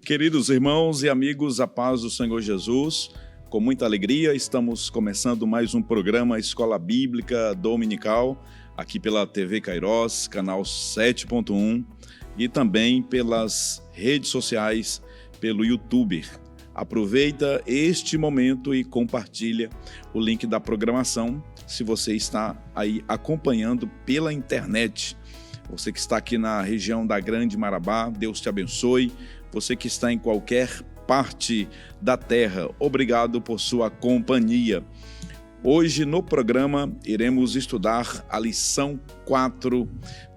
Queridos irmãos e amigos, a paz do Senhor Jesus, com muita alegria estamos começando mais um programa Escola Bíblica Dominical, aqui pela TV Kairos, canal 7.1 e também pelas redes sociais, pelo YouTube. Aproveita este momento e compartilha o link da programação se você está aí acompanhando pela internet. Você que está aqui na região da Grande Marabá, Deus te abençoe. Você que está em qualquer parte da terra, obrigado por sua companhia. Hoje no programa iremos estudar a lição 4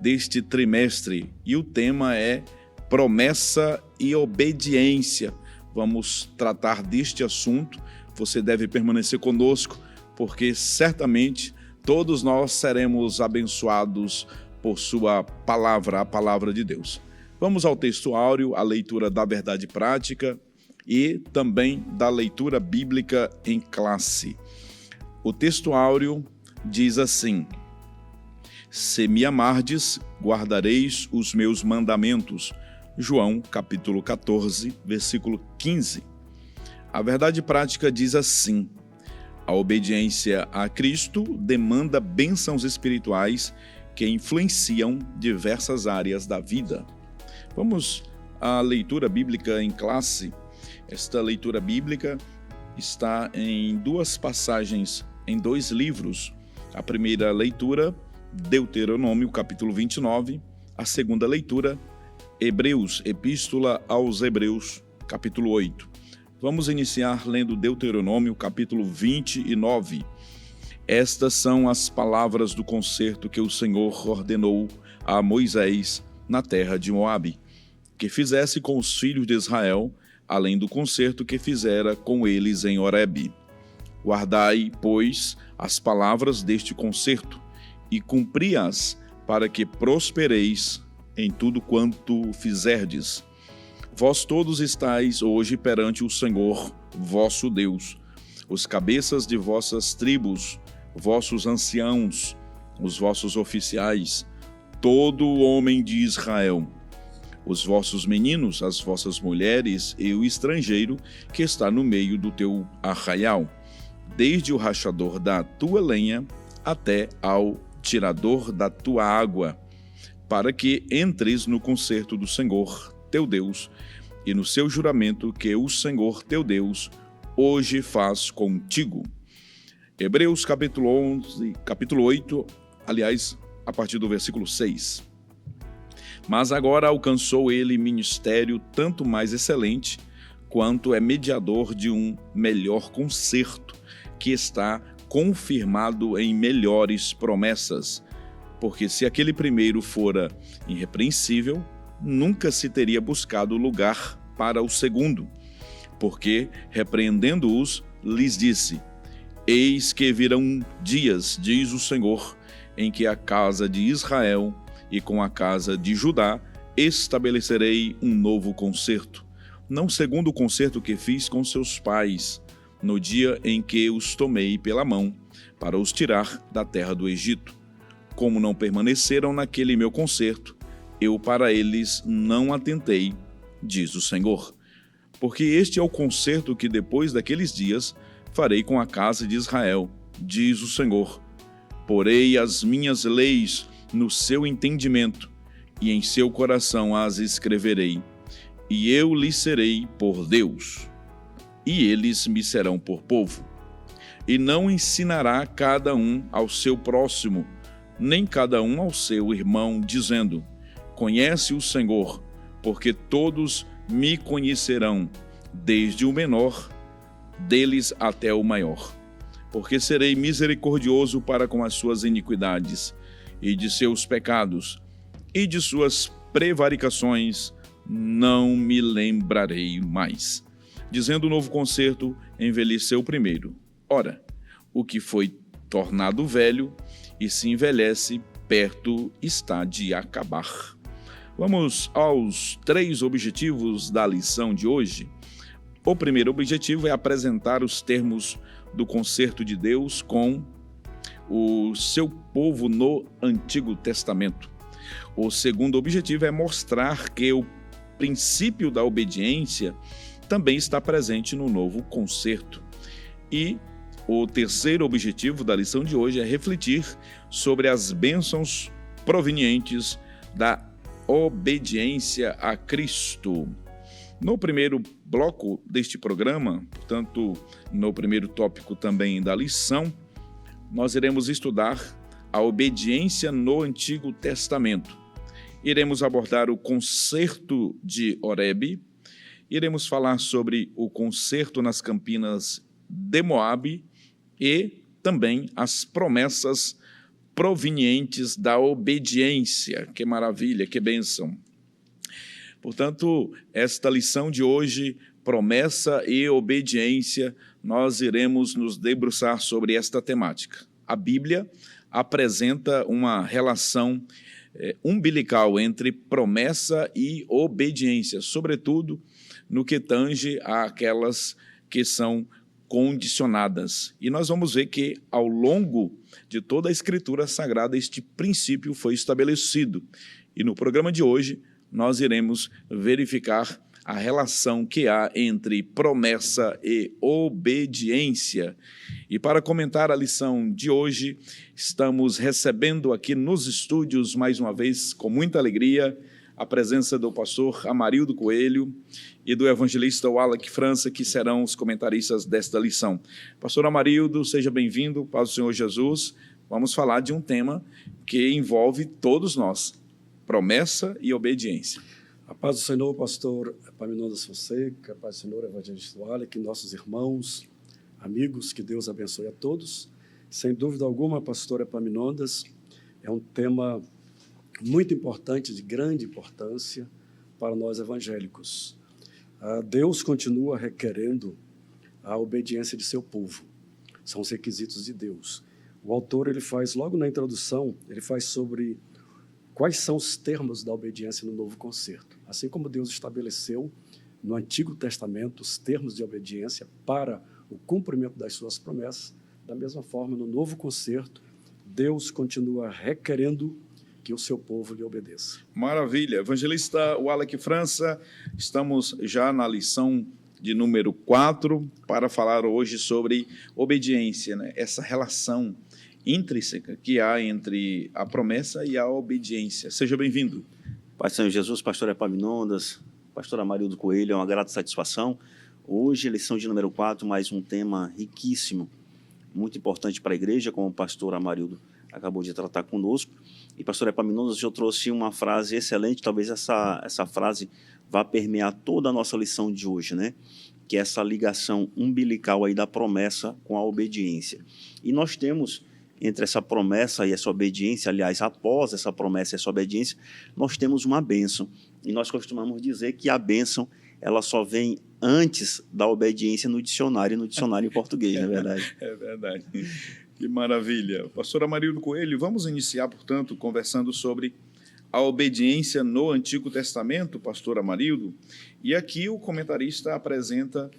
deste trimestre e o tema é promessa e obediência. Vamos tratar deste assunto. Você deve permanecer conosco porque certamente todos nós seremos abençoados por sua palavra, a palavra de Deus. Vamos ao texto áureo, a leitura da verdade prática e também da leitura bíblica em classe. O texto áureo diz assim: Se me amardes, guardareis os meus mandamentos. João, capítulo 14, versículo 15. A verdade prática diz assim: a obediência a Cristo demanda bênçãos espirituais que influenciam diversas áreas da vida. Vamos à leitura bíblica em classe. Esta leitura bíblica está em duas passagens, em dois livros. A primeira leitura, Deuteronômio, capítulo 29. A segunda leitura, Hebreus, Epístola aos Hebreus, capítulo 8. Vamos iniciar lendo Deuteronômio, capítulo 29. Estas são as palavras do concerto que o Senhor ordenou a Moisés na terra de Moabe, que fizesse com os filhos de Israel, além do concerto que fizera com eles em Horebe. Guardai, pois, as palavras deste concerto, e cumpri-as, para que prospereis em tudo quanto fizerdes. Vós todos estáis hoje perante o Senhor, vosso Deus, os cabeças de vossas tribos, vossos anciãos, os vossos oficiais, todo o homem de Israel, os vossos meninos, as vossas mulheres e o estrangeiro que está no meio do teu arraial, desde o rachador da tua lenha até ao tirador da tua água, para que entres no concerto do Senhor, teu Deus, e no seu juramento que o Senhor, teu Deus, hoje faz contigo. Hebreus capítulo 8, aliás, a partir do versículo 6. Mas agora alcançou ele ministério tanto mais excelente, quanto é mediador de um melhor concerto, que está confirmado em melhores promessas. Porque se aquele primeiro fora irrepreensível, nunca se teria buscado lugar para o segundo. Porque, repreendendo-os, lhes disse: Eis que virão dias, diz o Senhor, em que a casa de Israel e com a casa de Judá estabelecerei um novo concerto, não segundo o concerto que fiz com seus pais, no dia em que os tomei pela mão, para os tirar da terra do Egito. Como não permaneceram naquele meu concerto, eu para eles não atentei, diz o Senhor. Porque este é o concerto que depois daqueles dias farei com a casa de Israel, diz o Senhor. Porei as minhas leis no seu entendimento, e em seu coração as escreverei, e eu lhes serei por Deus, e eles me serão por povo. E não ensinará cada um ao seu próximo, nem cada um ao seu irmão, dizendo: Conhece o Senhor, porque todos me conhecerão, desde o menor deles até o maior. Porque serei misericordioso para com as suas iniquidades, e de seus pecados, e de suas prevaricações não me lembrarei mais. Dizendo o novo concerto, envelheceu o primeiro. Ora, o que foi tornado velho e se envelhece, perto está de acabar. Vamos aos 3 objetivos da lição de hoje. O primeiro objetivo é apresentar os termos do concerto de Deus com o seu povo no Antigo Testamento. O segundo objetivo é mostrar que o princípio da obediência também está presente no novo concerto. E o terceiro objetivo da lição de hoje é refletir sobre as bênçãos provenientes da obediência a Cristo. No primeiro bloco deste programa, portanto, no primeiro tópico também da lição, nós iremos estudar a obediência no Antigo Testamento. Iremos abordar o concerto de Horebe, iremos falar sobre o concerto nas campinas de Moabe e também as promessas provenientes da obediência. Que maravilha, que bênção! Portanto, esta lição de hoje, promessa e obediência, nós iremos nos debruçar sobre esta temática. A Bíblia apresenta uma relação umbilical entre promessa e obediência, sobretudo no que tange àquelas que são condicionadas. E nós vamos ver que, ao longo de toda a Escritura Sagrada, este princípio foi estabelecido. E no programa de hoje, nós iremos verificar a relação que há entre promessa e obediência. E para comentar a lição de hoje, estamos recebendo aqui nos estúdios, mais uma vez, com muita alegria, a presença do pastor Amarildo Coelho e do evangelista Wallace França, que serão os comentaristas desta lição. Pastor Amarildo, seja bem-vindo, paz do Senhor Jesus. Vamos falar de um tema que envolve todos nós, promessa e obediência. A paz do Senhor, pastor Epaminondas Fonseca, a paz do Senhor, evangelista Wallace, nossos irmãos, amigos, que Deus abençoe a todos. Sem dúvida alguma, pastor Epaminondas, é um tema muito importante, de grande importância para nós evangélicos. Deus continua requerendo a obediência de seu povo. São os requisitos de Deus. O autor, ele faz, logo na introdução, ele faz sobre quais são os termos da obediência no novo concerto. Assim como Deus estabeleceu no Antigo Testamento os termos de obediência para o cumprimento das suas promessas, da mesma forma, no novo concerto, Deus continua requerendo que o seu povo lhe obedeça. Maravilha. Evangelista Wallace França, estamos já na lição de número 4 para falar hoje sobre obediência, né? Essa relação intrínseca que há entre a promessa e a obediência. Seja bem-vindo. Pai do Senhor Jesus, pastor Epaminondas, pastor Amarildo Coelho, é uma grata satisfação. Hoje, lição de número 4, mais um tema riquíssimo, muito importante para a igreja, como o pastor Amarildo acabou de tratar conosco. E, pastor Epaminondas, eu trouxe uma frase excelente, talvez essa frase vá permear toda a nossa lição de hoje, né? Que é essa ligação umbilical aí da promessa com a obediência. E nós temos, entre essa promessa e essa obediência, aliás, após essa promessa e essa obediência, nós temos uma bênção. E nós costumamos dizer que a bênção, ela só vem antes da obediência no dicionário em português, não é verdade? É verdade. Que maravilha. Pastor Amarildo Coelho, vamos iniciar, portanto, conversando sobre a obediência no Antigo Testamento, pastor Amarildo. E aqui o comentarista apresenta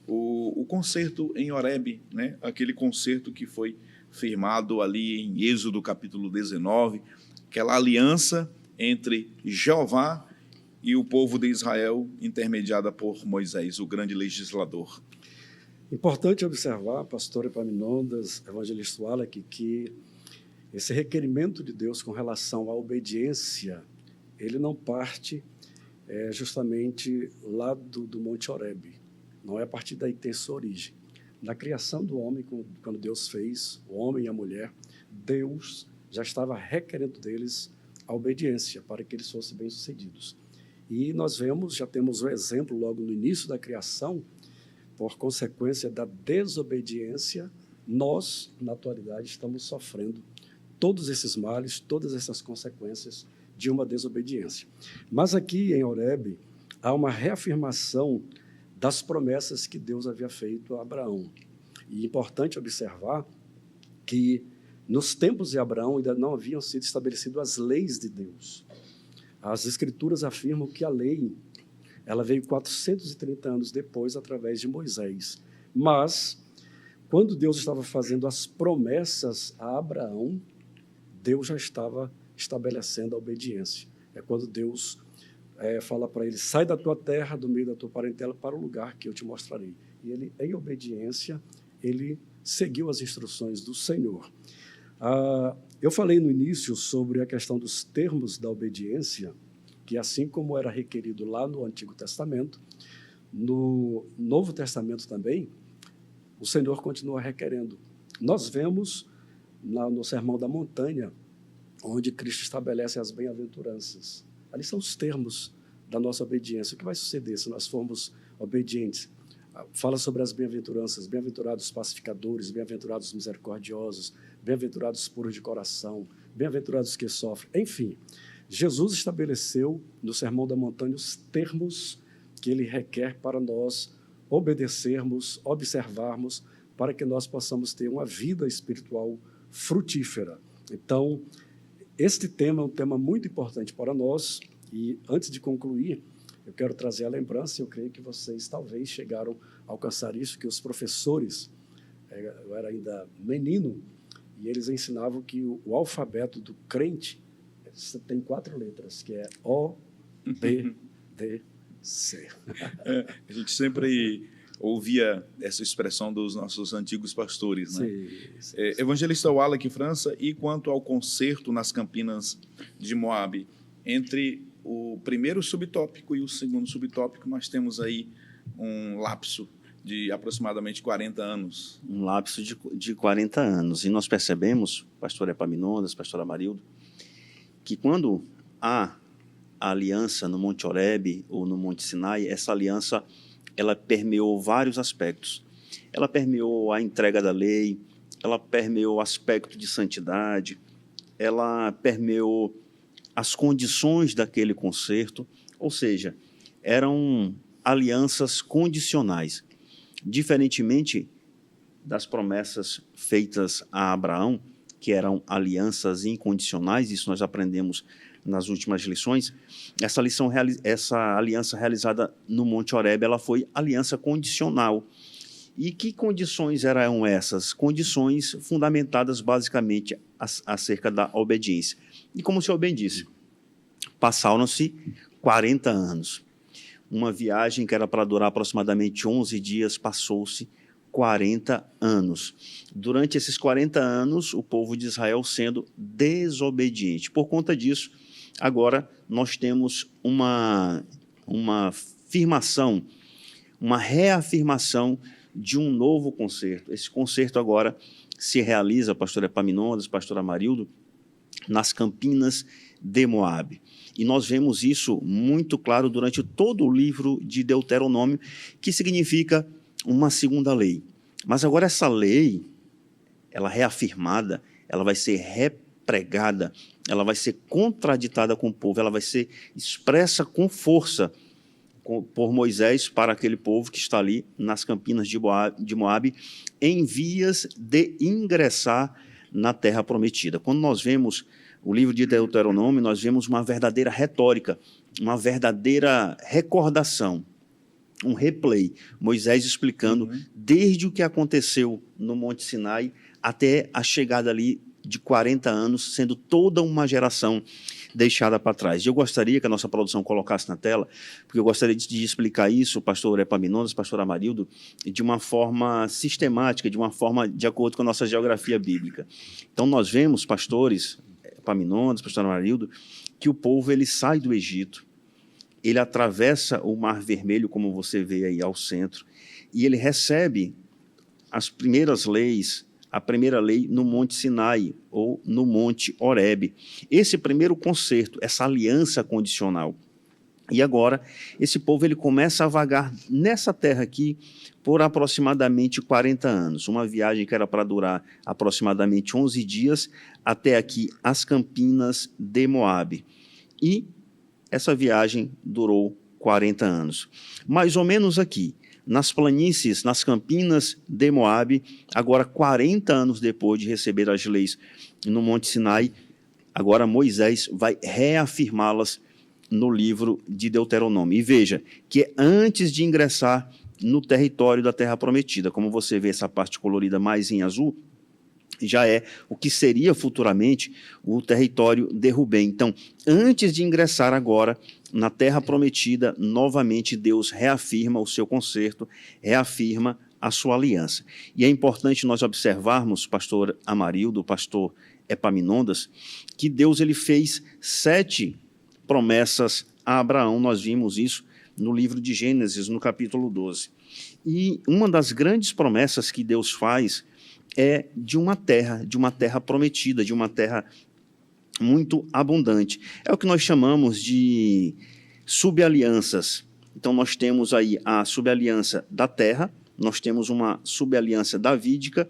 o concerto em Horebe, né? Aquele concerto que foi firmado ali em Êxodo capítulo 19, aquela aliança entre Jeová e o povo de Israel, intermediada por Moisés, o grande legislador. Importante observar, pastor Epaminondas, evangelista Wallace, que esse requerimento de Deus com relação à obediência, ele não parte justamente lá do Monte Horebe. Não é a partir daí que tem sua origem. Na criação do homem, quando Deus fez o homem e a mulher, Deus já estava requerendo deles a obediência para que eles fossem bem-sucedidos. E nós já temos o exemplo logo no início da criação, por consequência da desobediência, nós, na atualidade, estamos sofrendo todos esses males, todas essas consequências de uma desobediência. Mas aqui em Horebe, há uma reafirmação das promessas que Deus havia feito a Abraão. E é importante observar que nos tempos de Abraão ainda não haviam sido estabelecidas as leis de Deus. As Escrituras afirmam que a lei ela veio 430 anos depois, através de Moisés. Mas, quando Deus estava fazendo as promessas a Abraão, Deus já estava estabelecendo a obediência. É quando Deus fala para ele, sai da tua terra, do meio da tua parentela, para o lugar que eu te mostrarei. E ele, em obediência, ele seguiu as instruções do Senhor. Eu falei no início sobre a questão dos termos da obediência, que assim como era requerido lá no Antigo Testamento, no Novo Testamento também, o Senhor continua requerendo. Nós vemos no Sermão da Montanha, onde Cristo estabelece as bem-aventuranças. Ali são os termos da nossa obediência. O que vai suceder se nós formos obedientes? Fala sobre as bem-aventuranças, bem-aventurados pacificadores, bem-aventurados misericordiosos, bem-aventurados puros de coração, bem-aventurados que sofrem. Enfim, Jesus estabeleceu no Sermão da Montanha os termos que ele requer para nós obedecermos, observarmos, para que nós possamos ter uma vida espiritual frutífera. Então, este tema é um tema muito importante para nós e, antes de concluir, eu quero trazer a lembrança, eu creio que vocês talvez chegaram a alcançar isso, que os professores, eu era ainda menino, e eles ensinavam que o alfabeto do crente tem 4 letras, que é O, B, D, C. A gente sempre ouvia essa expressão dos nossos antigos pastores, né? Sim. Evangelista Wallace França, e quanto ao concerto nas Campinas de Moabe, entre o primeiro subtópico e o segundo subtópico, nós temos aí um lapso de aproximadamente 40 anos. Um lapso de 40 anos. E nós percebemos, pastor Epaminondas, pastor Amarildo, que quando há a aliança no Monte Horebe ou no Monte Sinai, essa aliança ela permeou vários aspectos. Ela permeou a entrega da lei, ela permeou o aspecto de santidade, ela permeou as condições daquele concerto, ou seja, eram alianças condicionais. Diferentemente das promessas feitas a Abraão, que eram alianças incondicionais, isso nós aprendemos nas últimas lições, essa aliança realizada no Monte Horebe, ela foi aliança condicional. E que condições eram essas? Condições fundamentadas basicamente acerca da obediência. E como o senhor bem disse, passaram-se 40 anos. Uma viagem que era para durar aproximadamente 11 dias, passou-se 40 anos. Durante esses 40 anos, o povo de Israel sendo desobediente. Por conta disso, agora nós temos uma afirmação, uma reafirmação de um novo concerto. Esse concerto agora se realiza, pastor Epaminondas, pastor Amarildo, nas Campinas de Moabe. E nós vemos isso muito claro durante todo o livro de Deuteronômio, que significa uma segunda lei. Mas agora essa lei, ela reafirmada, ela vai ser repregada, ela vai ser contraditada com o povo, ela vai ser expressa com força por Moisés para aquele povo que está ali nas Campinas de Moabe, em vias de ingressar na terra prometida. Quando nós vemos o livro de Deuteronômio, nós vemos uma verdadeira retórica, uma verdadeira recordação, um replay, Moisés explicando desde o que aconteceu no Monte Sinai até a chegada ali de 40 anos, sendo toda uma geração deixada para trás. Eu gostaria que a nossa produção colocasse na tela, porque eu gostaria de explicar isso, pastor Epaminondas, pastor Amarildo, de uma forma sistemática, de uma forma de acordo com a nossa geografia bíblica. Então, nós vemos, pastores Epaminondas, pastor Amarildo, que o povo ele sai do Egito, ele atravessa o Mar Vermelho, como você vê aí ao centro, e ele recebe as primeiras leis, a primeira lei no Monte Sinai ou no Monte Horebe. Esse primeiro concerto, essa aliança condicional. E agora, esse povo ele começa a vagar nessa terra aqui por aproximadamente 40 anos. Uma viagem que era para durar aproximadamente 11 dias, até aqui as Campinas de Moabe. E essa viagem durou 40 anos. Mais ou menos aqui, nas planícies, nas Campinas de Moabe, agora 40 anos depois de receber as leis no Monte Sinai, agora Moisés vai reafirmá-las no livro de Deuteronômio. E veja que é antes de ingressar no território da Terra Prometida. Como você vê essa parte colorida mais em azul, já é o que seria futuramente o território de Rubem. Então, antes de ingressar agora na terra prometida, novamente Deus reafirma o seu concerto, reafirma a sua aliança. E é importante nós observarmos, pastor Amarildo, pastor Epaminondas, que Deus ele fez 7 promessas a Abraão. Nós vimos isso no livro de Gênesis, no capítulo 12. E uma das grandes promessas que Deus faz é de uma terra prometida, de uma terra muito abundante. É o que nós chamamos de subalianças. Então, nós temos aí a subaliança da terra, nós temos uma subaliança davídica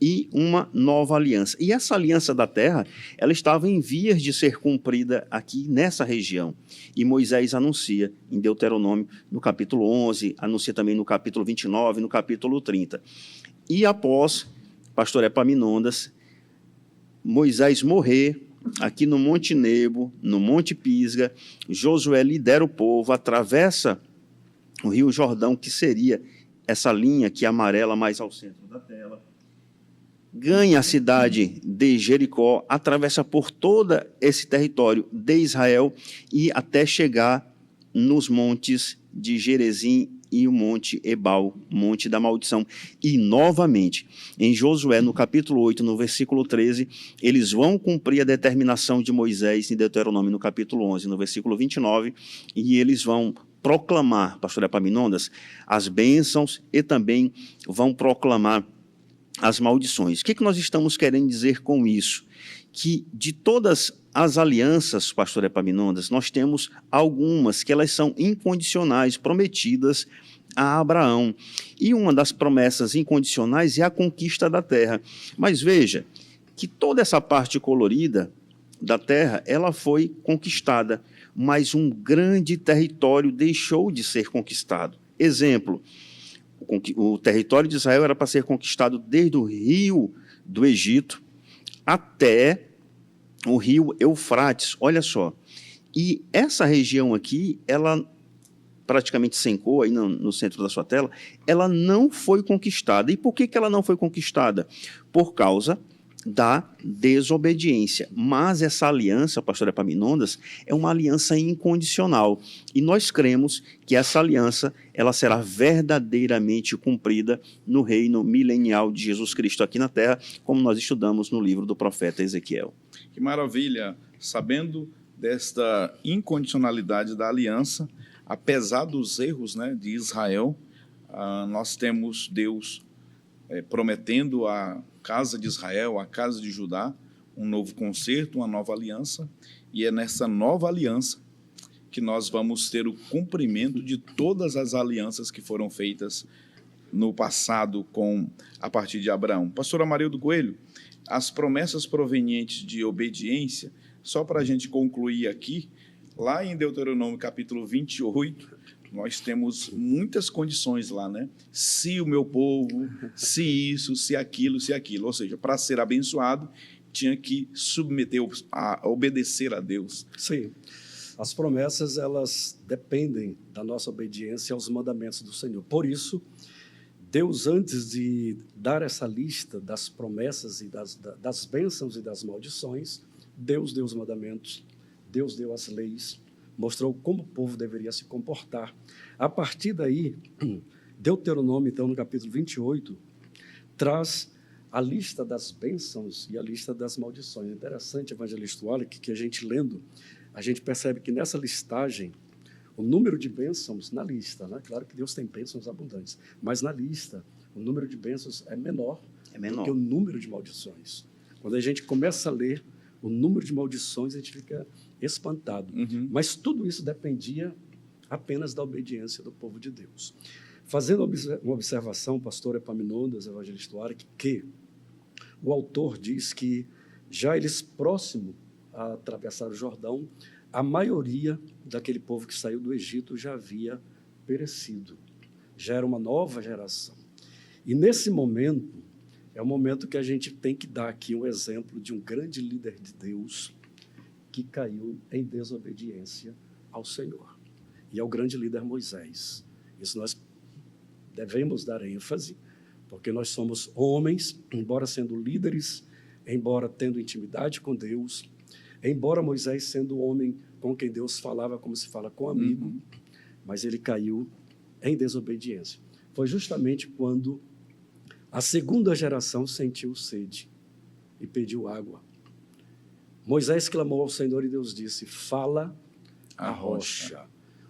e uma nova aliança. E essa aliança da terra, ela estava em vias de ser cumprida aqui nessa região. E Moisés anuncia em Deuteronômio, no capítulo 11, anuncia também no capítulo 29, no capítulo 30. E após pastor Epaminondas, Moisés morrer aqui no Monte Nebo, no Monte Pisga, Josué lidera o povo, atravessa o Rio Jordão, que seria essa linha aqui amarela mais ao centro da tela, ganha a cidade de Jericó, atravessa por todo esse território de Israel e até chegar nos montes de Gerezim e o Monte Ebal, Monte da Maldição. E, novamente, em Josué, no capítulo 8, no versículo 13, eles vão cumprir a determinação de Moisés em Deuteronômio, no capítulo 11, no versículo 29, e eles vão proclamar, pastor Epaminondas, as bênçãos e também vão proclamar as maldições. O que nós estamos querendo dizer com isso? Que de todas as alianças, pastor Epaminondas, nós temos algumas que elas são incondicionais, prometidas a Abraão. E uma das promessas incondicionais é a conquista da terra. Mas veja que toda essa parte colorida da terra, ela foi conquistada, mas um grande território deixou de ser conquistado. Exemplo, o território de Israel era para ser conquistado desde o rio do Egito até o rio Eufrates, olha só. E essa região aqui, ela praticamente sem cor, aí no centro da sua tela, ela não foi conquistada. E por que ela não foi conquistada? Por causa da desobediência. Mas essa aliança, pastor Epaminondas, é uma aliança incondicional. E nós cremos que essa aliança ela será verdadeiramente cumprida no reino milenial de Jesus Cristo aqui na terra, como nós estudamos no livro do profeta Ezequiel. Que maravilha! Sabendo desta incondicionalidade da aliança, apesar dos erros, né, de Israel, nós temos Deus prometendo a casa de Israel, a casa de Judá, um novo concerto, uma nova aliança, e é nessa nova aliança que nós vamos ter o cumprimento de todas as alianças que foram feitas no passado a partir de Abraão. Pastor Amarildo Coelho, as promessas provenientes de obediência, só para a gente concluir aqui, lá em Deuteronômio capítulo 28, nós temos muitas condições lá, né? Se o meu povo, se isso, se aquilo. Ou seja, para ser abençoado, tinha que obedecer a Deus. Sim. As promessas, elas dependem da nossa obediência aos mandamentos do Senhor. Por isso, Deus, antes de dar essa lista das promessas e das bênçãos e das maldições, Deus deu os mandamentos, Deus deu as leis, mostrou como o povo deveria se comportar. A partir daí, Deuteronômio, então, no capítulo 28, traz a lista das bênçãos e a lista das maldições. É interessante, evangelista Wallace, que a gente lendo, a gente percebe que nessa listagem, o número de bênçãos na lista, né? Claro que Deus tem bênçãos abundantes, mas na lista, o número de bênçãos é menor do que o número de maldições. Quando a gente começa a ler o número de maldições, a gente fica espantado. Uhum. Mas tudo isso dependia apenas da obediência do povo de Deus. Fazendo uma observação, pastor Epaminondas, evangelista Wallace, que o autor diz que já eles próximo a atravessar o Jordão, a maioria daquele povo que saiu do Egito já havia perecido. Já era uma nova geração. E nesse momento, é o momento que a gente tem que dar aqui um exemplo de um grande líder de Deus que caiu em desobediência ao Senhor. E é o grande líder Moisés. Isso nós devemos dar ênfase, porque nós somos homens, embora sendo líderes embora tendo intimidade com Deus, embora Moisés sendo o homem com quem Deus falava como se fala com um amigo, mas ele caiu em desobediência. Foi justamente quando a segunda geração sentiu sede e pediu água. Moisés clamou ao Senhor e Deus disse: fala a rocha.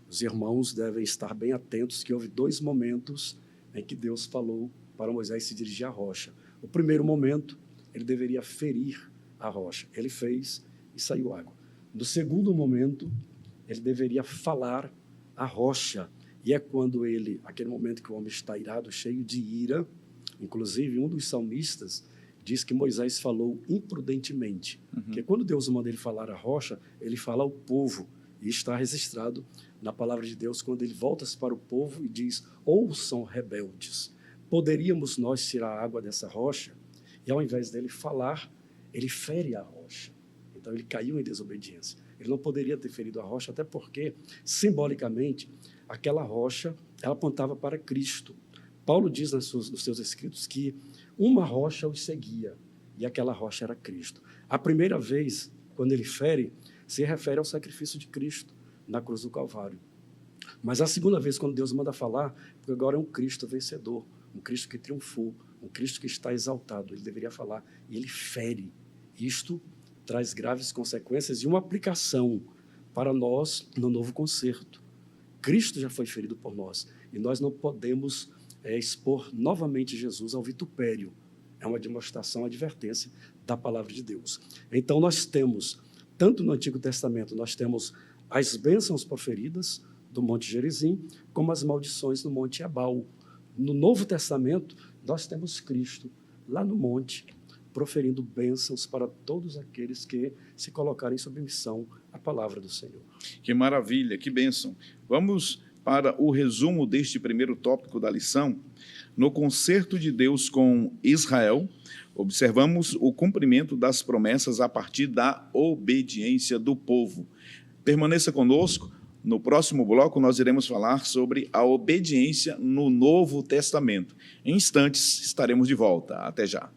Os irmãos devem estar bem atentos que houve 2 momentos em que Deus falou para Moisés se dirigir à rocha. O primeiro momento, ele deveria ferir a rocha. Ele fez e saiu água. No segundo momento, ele deveria falar a rocha. E é quando ele, aquele momento que o homem está irado, cheio de ira, inclusive um dos salmistas diz que Moisés falou imprudentemente. Porque quando Deus manda ele falar a rocha, ele fala ao povo. E está registrado na palavra de Deus quando ele volta-se para o povo e diz: ouçam, rebeldes, poderíamos nós tirar a água dessa rocha? E ao invés dele falar, ele fere a rocha. Então ele caiu em desobediência. Ele não poderia ter ferido a rocha, até porque, simbolicamente, aquela rocha, ela apontava para Cristo. Paulo diz nos seus escritos que uma rocha os seguia, e aquela rocha era Cristo. A primeira vez, quando ele fere, se refere ao sacrifício de Cristo na cruz do Calvário. Mas a segunda vez, quando Deus manda falar, porque agora é um Cristo vencedor, um Cristo que triunfou, um Cristo que está exaltado, ele deveria falar, e ele fere. Isto traz graves consequências e uma aplicação para nós no novo concerto. Cristo já foi ferido por nós, e nós não podemos expor novamente Jesus ao vitupério. É uma demonstração, uma advertência da palavra de Deus. Então nós temos, tanto no Antigo Testamento, nós temos as bênçãos proferidas do Monte Gerizim, como as maldições no Monte Ebal. No Novo Testamento, nós temos Cristo lá no monte, proferindo bênçãos para todos aqueles que se colocarem em submissão à palavra do Senhor. Que maravilha, que bênção. Vamos para o resumo deste primeiro tópico da lição. No concerto de Deus com Israel, observamos o cumprimento das promessas a partir da obediência do povo. Permaneça conosco. No próximo bloco, nós iremos falar sobre a obediência no Novo Testamento. Em instantes, estaremos de volta. Até já.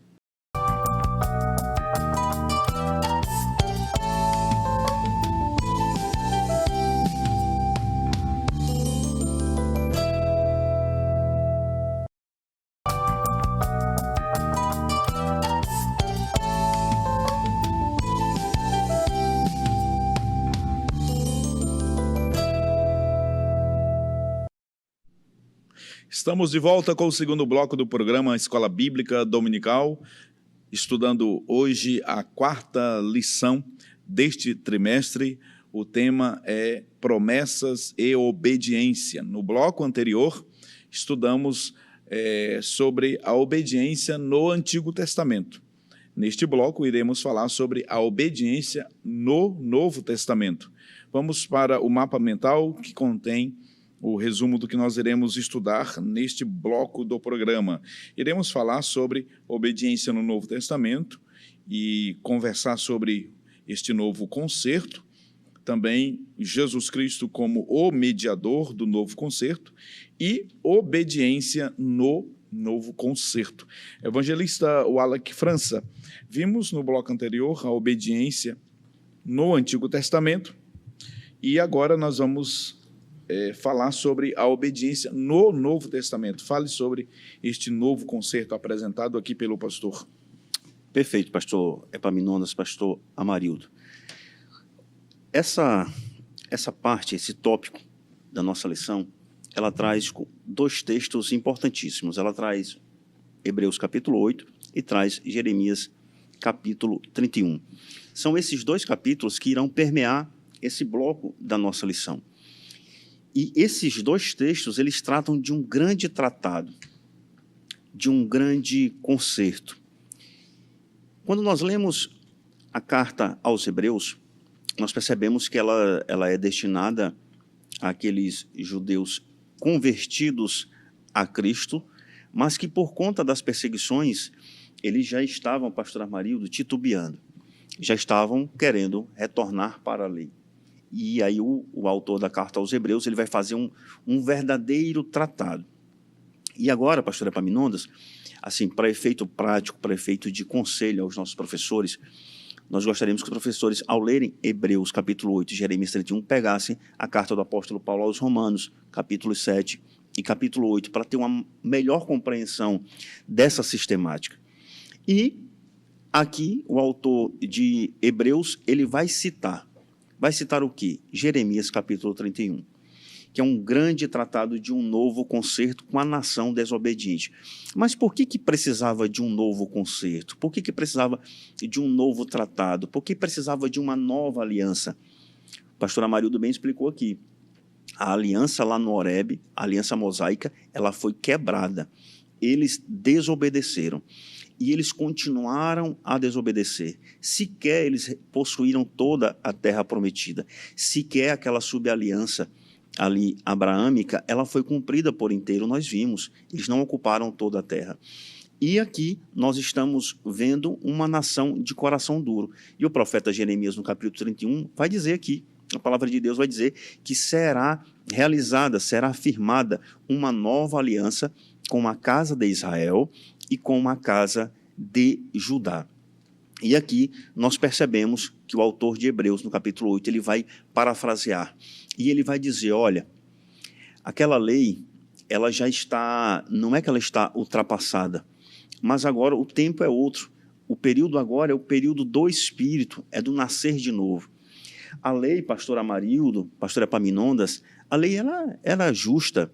Estamos de volta com o segundo bloco do programa Escola Bíblica Dominical, estudando hoje a 4ª lição deste trimestre. O tema é promessas e obediência. No bloco anterior, estudamos sobre a obediência no Antigo Testamento. Neste bloco, iremos falar sobre a obediência no Novo Testamento. Vamos para o mapa mental que contém o resumo do que nós iremos estudar neste bloco do programa. Iremos falar sobre obediência no Novo Testamento e conversar sobre este novo concerto, também Jesus Cristo como o mediador do novo concerto e obediência no novo concerto. Evangelista Wallach França, vimos no bloco anterior a obediência no Antigo Testamento e agora nós vamos falar sobre a obediência no Novo Testamento. Fale sobre este novo concerto apresentado aqui pelo pastor. Perfeito, pastor Epaminondas, pastor Amarildo. Essa parte, esse tópico da nossa lição, ela traz 2 textos importantíssimos. Ela traz Hebreus capítulo 8 e traz Jeremias capítulo 31. São esses 2 capítulos que irão permear esse bloco da nossa lição. E esses 2 textos, eles tratam de um grande tratado, de um grande concerto. Quando nós lemos a carta aos Hebreus, nós percebemos que ela é destinada àqueles judeus convertidos a Cristo, mas que por conta das perseguições, eles já estavam, pastor Amarildo, titubeando, já estavam querendo retornar para a lei. E aí o autor da carta aos Hebreus ele vai fazer um verdadeiro tratado. E agora, pastor Epaminondas, assim, para efeito prático, para efeito de conselho aos nossos professores, nós gostaríamos que os professores, ao lerem Hebreus, capítulo 8, e Jeremias 31, pegassem a carta do apóstolo Paulo aos Romanos, capítulo 7 e capítulo 8, para ter uma melhor compreensão dessa sistemática. E aqui, o autor de Hebreus, ele vai citar o quê? Jeremias, capítulo 31. Que é um grande tratado de um novo concerto com a nação desobediente. Mas por que precisava de um novo concerto? Por que precisava de um novo tratado? Por que precisava de uma nova aliança? O pastor Amarildo bem explicou aqui. A aliança lá no Horebe, a aliança mosaica, ela foi quebrada. Eles desobedeceram. E eles continuaram a desobedecer. Sequer eles possuíram toda a terra prometida. Sequer aquela subaliança ali abraâmica, ela foi cumprida por inteiro, nós vimos, eles não ocuparam toda a terra. E aqui nós estamos vendo uma nação de coração duro. E o profeta Jeremias, no capítulo 31, vai dizer aqui, a palavra de Deus vai dizer que será realizada, será firmada uma nova aliança com a casa de Israel e com a casa de Judá. E aqui nós percebemos que o autor de Hebreus, no capítulo 8, ele vai parafrasear. E ele vai dizer, olha, aquela lei, ela já está, não é que ela está ultrapassada, mas agora o tempo é outro. O período agora é o período do Espírito, é do nascer de novo. A lei, pastor Amarildo, pastor Epaminondas, a lei ela era justa,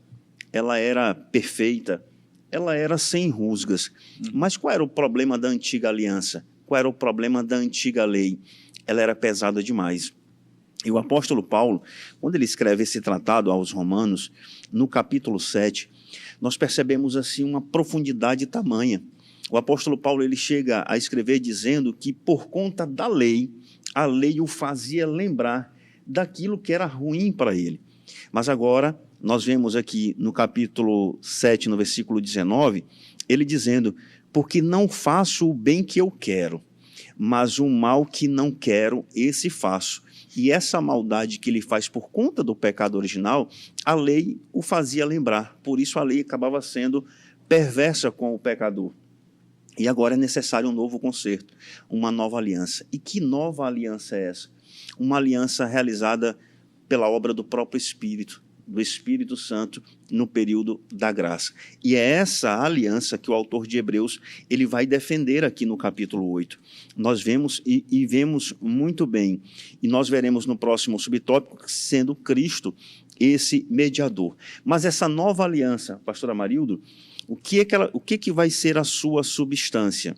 ela era perfeita, ela era sem rusgas. Mas qual era o problema da antiga aliança? Qual era o problema da antiga lei? Ela era pesada demais. E o apóstolo Paulo, quando ele escreve esse tratado aos Romanos, no capítulo 7, nós percebemos assim uma profundidade tamanha. O apóstolo Paulo ele chega a escrever dizendo que por conta da lei, a lei o fazia lembrar daquilo que era ruim para ele. Mas agora, nós vemos aqui no capítulo 7, no versículo 19, ele dizendo, porque não faço o bem que eu quero, mas o mal que não quero, esse faço. E essa maldade que ele faz por conta do pecado original, a lei o fazia lembrar. Por isso a lei acabava sendo perversa com o pecador. E agora é necessário um novo concerto, uma nova aliança. E que nova aliança é essa? Uma aliança realizada pela obra do próprio Espírito, do Espírito Santo, no período da graça. E é essa aliança que o autor de Hebreus ele vai defender aqui no capítulo 8. Nós vemos e vemos muito bem, e nós veremos no próximo subtópico sendo Cristo esse mediador. Mas essa nova aliança, pastor Amarildo, o que vai ser a sua substância?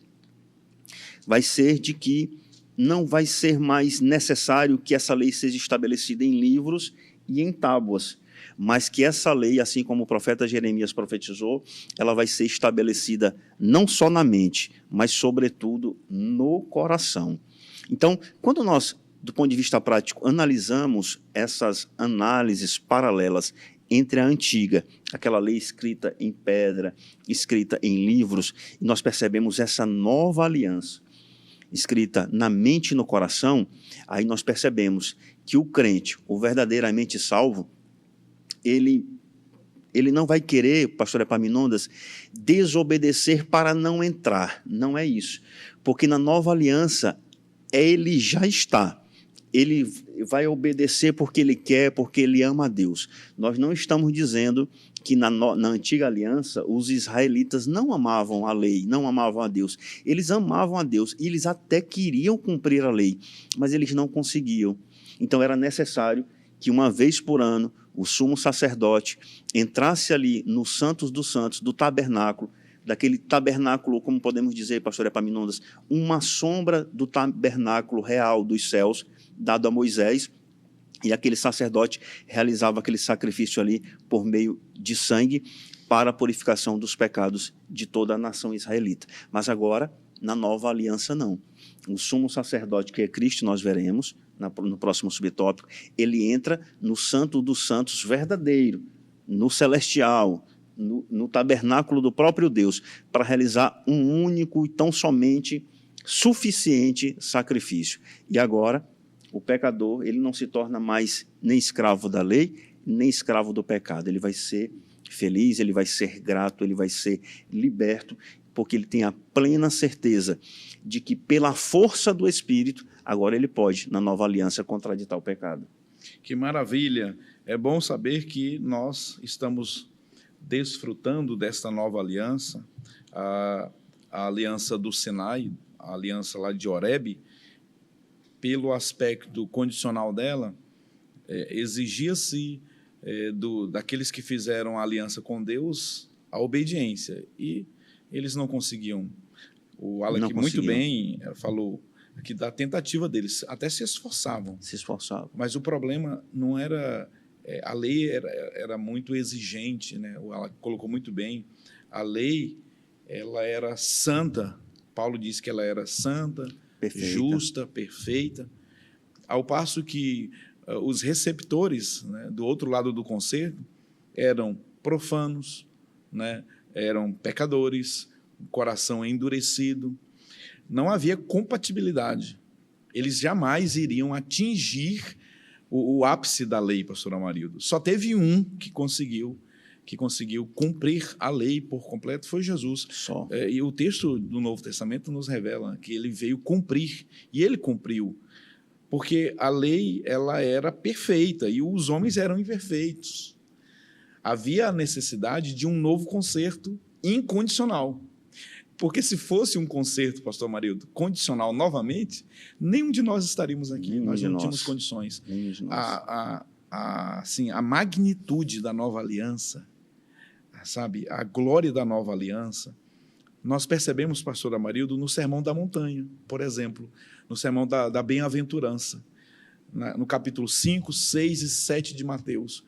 Vai ser de que não vai ser mais necessário que essa lei seja estabelecida em livros e em tábuas, mas que essa lei, assim como o profeta Jeremias profetizou, ela vai ser estabelecida não só na mente, mas sobretudo no coração. Então, quando nós, do ponto de vista prático, analisamos essas análises paralelas entre a antiga, aquela lei escrita em pedra, escrita em livros, e nós percebemos essa nova aliança, escrita na mente e no coração, aí nós percebemos que o crente, o verdadeiramente salvo, ele não vai querer, pastor Epaminondas, desobedecer para não entrar. Não é isso. Porque na nova aliança, ele já está. Ele vai obedecer porque ele quer, porque ele ama a Deus. Nós não estamos dizendo que na antiga aliança, os israelitas não amavam a lei, não amavam a Deus. Eles amavam a Deus e eles até queriam cumprir a lei, mas eles não conseguiam. Então era necessário que uma vez por ano, o sumo sacerdote entrasse ali no Santos dos Santos, do tabernáculo, daquele tabernáculo, como podemos dizer, pastor Epaminondas, uma sombra do tabernáculo real dos céus, dado a Moisés, e aquele sacerdote realizava aquele sacrifício ali por meio de sangue para a purificação dos pecados de toda a nação israelita. Mas agora, na nova aliança, não. O sumo sacerdote, que é Cristo, nós veremos, no próximo subtópico, ele entra no Santo dos Santos verdadeiro, no celestial, no tabernáculo do próprio Deus, para realizar um único e tão somente suficiente sacrifício. E agora, o pecador, ele não se torna mais nem escravo da lei, nem escravo do pecado. Ele vai ser feliz, ele vai ser grato, ele vai ser liberto, porque ele tem a plena certeza de que, pela força do Espírito, agora ele pode, na nova aliança, contraditar o pecado. Que maravilha! É bom saber que nós estamos desfrutando desta nova aliança, a aliança do Sinai, a aliança lá de Horebe, pelo aspecto condicional dela, exigia-se daqueles que fizeram a aliança com Deus a obediência, e eles não conseguiam. O Alec muito bem falou aqui da tentativa deles, até se esforçavam. Mas o problema não era... a lei era muito exigente, né? O Alec colocou muito bem. A lei, ela era santa. Paulo disse que ela era santa, perfeita, justa, perfeita, ao passo que os receptores, né, do outro lado do concerto eram profanos, né, eram pecadores, coração endurecido. Não havia compatibilidade. Eles jamais iriam atingir o ápice da lei, pastor Amarildo. Só teve um que conseguiu cumprir a lei por completo, foi Jesus. Só. E o texto do Novo Testamento nos revela que ele veio cumprir, e ele cumpriu, porque a lei ela era perfeita e os homens eram imperfeitos. Havia a necessidade de um novo concerto incondicional, porque se fosse um concerto, pastor Amarildo, condicional novamente, nenhum de nós estaríamos aqui, nós não tínhamos condições. Assim, a magnitude da nova aliança, sabe, a glória da nova aliança, nós percebemos, pastor Amarildo, no Sermão da Montanha, por exemplo, no Sermão da Bem-aventurança, no capítulo 5, 6 e 7 de Mateus.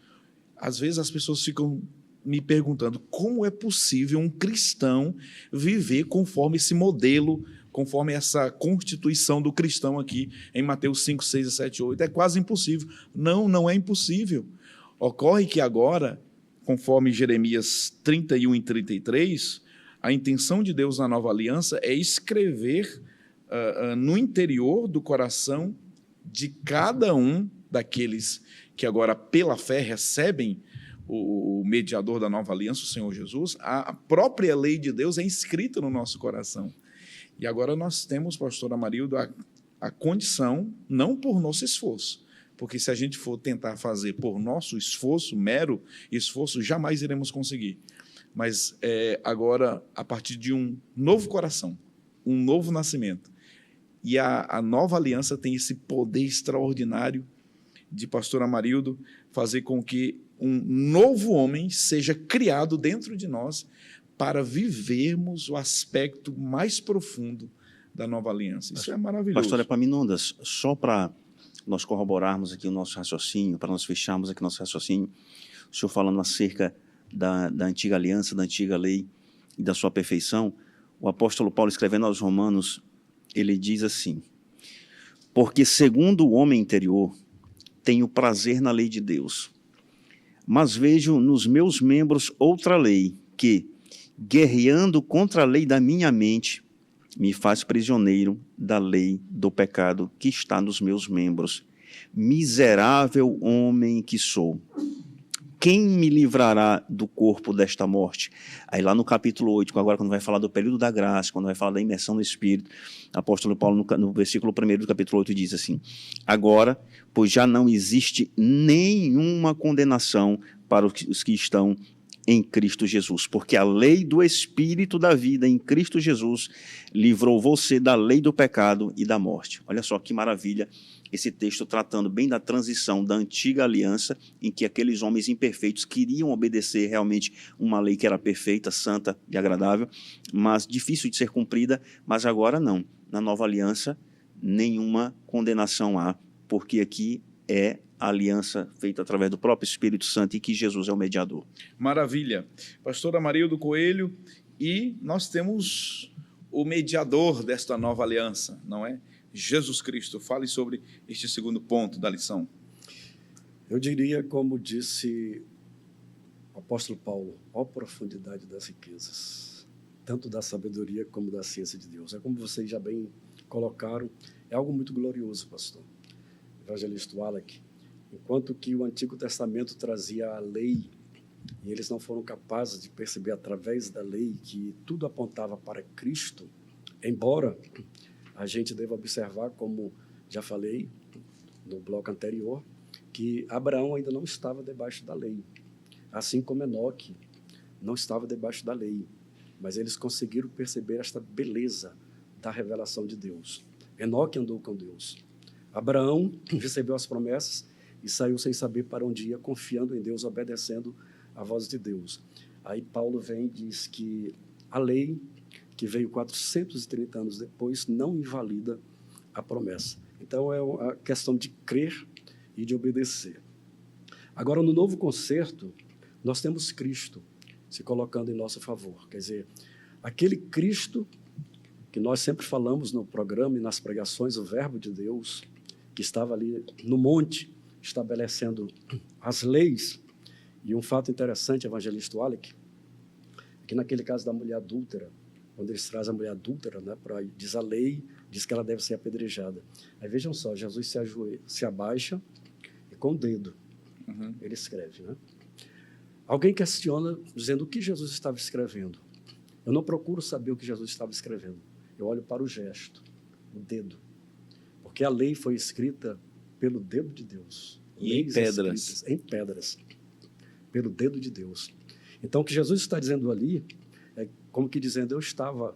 Às vezes as pessoas ficam me perguntando como é possível um cristão viver conforme esse modelo, conforme essa constituição do cristão aqui em Mateus 5, 6, 7 e 8. É quase impossível. Não, não é impossível. Ocorre que agora, conforme Jeremias 31 e 33, a intenção de Deus na nova aliança é escrever no interior do coração de cada um daqueles que agora, pela fé, recebem o mediador da nova aliança, o Senhor Jesus. A própria lei de Deus é inscrita no nosso coração. E agora nós temos, pastor Amarildo, a condição, não por nosso esforço, porque se a gente for tentar fazer por nosso esforço, mero esforço, jamais iremos conseguir. Mas agora, a partir de um novo coração, um novo nascimento. E a nova aliança tem esse poder extraordinário de, pastor Amarildo, fazer com que um novo homem seja criado dentro de nós para vivermos o aspecto mais profundo da nova aliança. Isso é maravilhoso. Pastor Epaminondas, só para nós corroborarmos aqui o nosso raciocínio, para nós fecharmos aqui o nosso raciocínio, o senhor falando acerca da antiga aliança, da antiga lei e da sua perfeição, o apóstolo Paulo, escrevendo aos Romanos, ele diz assim: porque segundo o homem interior, tenho prazer na lei de Deus, mas vejo nos meus membros outra lei, que, guerreando contra a lei da minha mente, me faz prisioneiro da lei do pecado que está nos meus membros. Miserável homem que sou, quem me livrará do corpo desta morte? Aí lá no capítulo 8, agora quando vai falar do período da graça, quando vai falar da imersão no Espírito, o apóstolo Paulo no versículo 1 do capítulo 8 diz assim: agora, pois já não existe nenhuma condenação para os que estão em Cristo Jesus, porque a lei do Espírito da vida em Cristo Jesus livrou você da lei do pecado e da morte. Olha só que maravilha esse texto, tratando bem da transição da antiga aliança, em que aqueles homens imperfeitos queriam obedecer realmente uma lei que era perfeita, santa e agradável, mas difícil de ser cumprida. Mas agora não, na nova aliança nenhuma condenação há, porque aqui é a aliança feita através do próprio Espírito Santo e que Jesus é o mediador. Maravilha. Pastor Amarildo Coelho, e nós temos o mediador desta nova aliança, não é? Jesus Cristo. Fale sobre este segundo ponto da lição. Eu diria, como disse o apóstolo Paulo, ó profundidade das riquezas, tanto da sabedoria como da ciência de Deus. É como vocês já bem colocaram, é algo muito glorioso, pastor. Evangelista Wallach, enquanto que o Antigo Testamento trazia a lei e eles não foram capazes de perceber através da lei que tudo apontava para Cristo, embora a gente deva observar, como já falei no bloco anterior, que Abraão ainda não estava debaixo da lei, assim como Enoque não estava debaixo da lei, mas eles conseguiram perceber esta beleza da revelação de Deus. Enoque andou com Deus. Abraão recebeu as promessas e saiu sem saber para onde ia, confiando em Deus, obedecendo a voz de Deus. Aí Paulo vem e diz que a lei, que veio 430 anos depois, não invalida a promessa. Então, é a questão de crer e de obedecer. Agora, no novo concerto, nós temos Cristo se colocando em nosso favor. Quer dizer, aquele Cristo que nós sempre falamos no programa e nas pregações, o Verbo de Deus, que estava ali no monte, estabelecendo as leis. E um fato interessante, evangelista Wallach, é que naquele caso da mulher adúltera, quando eles trazem a mulher adúltera, né, diz a lei, diz que ela deve ser apedrejada. Aí vejam só, Jesus se abaixa e com o dedo ele escreve. Né? Alguém questiona, dizendo o que Jesus estava escrevendo. Eu não procuro saber o que Jesus estava escrevendo. Eu olho para o gesto, o dedo. Porque a lei foi escrita pelo dedo de Deus. E em pedras. Em pedras. Pelo dedo de Deus. Então, o que Jesus está dizendo ali é como que dizendo, eu estava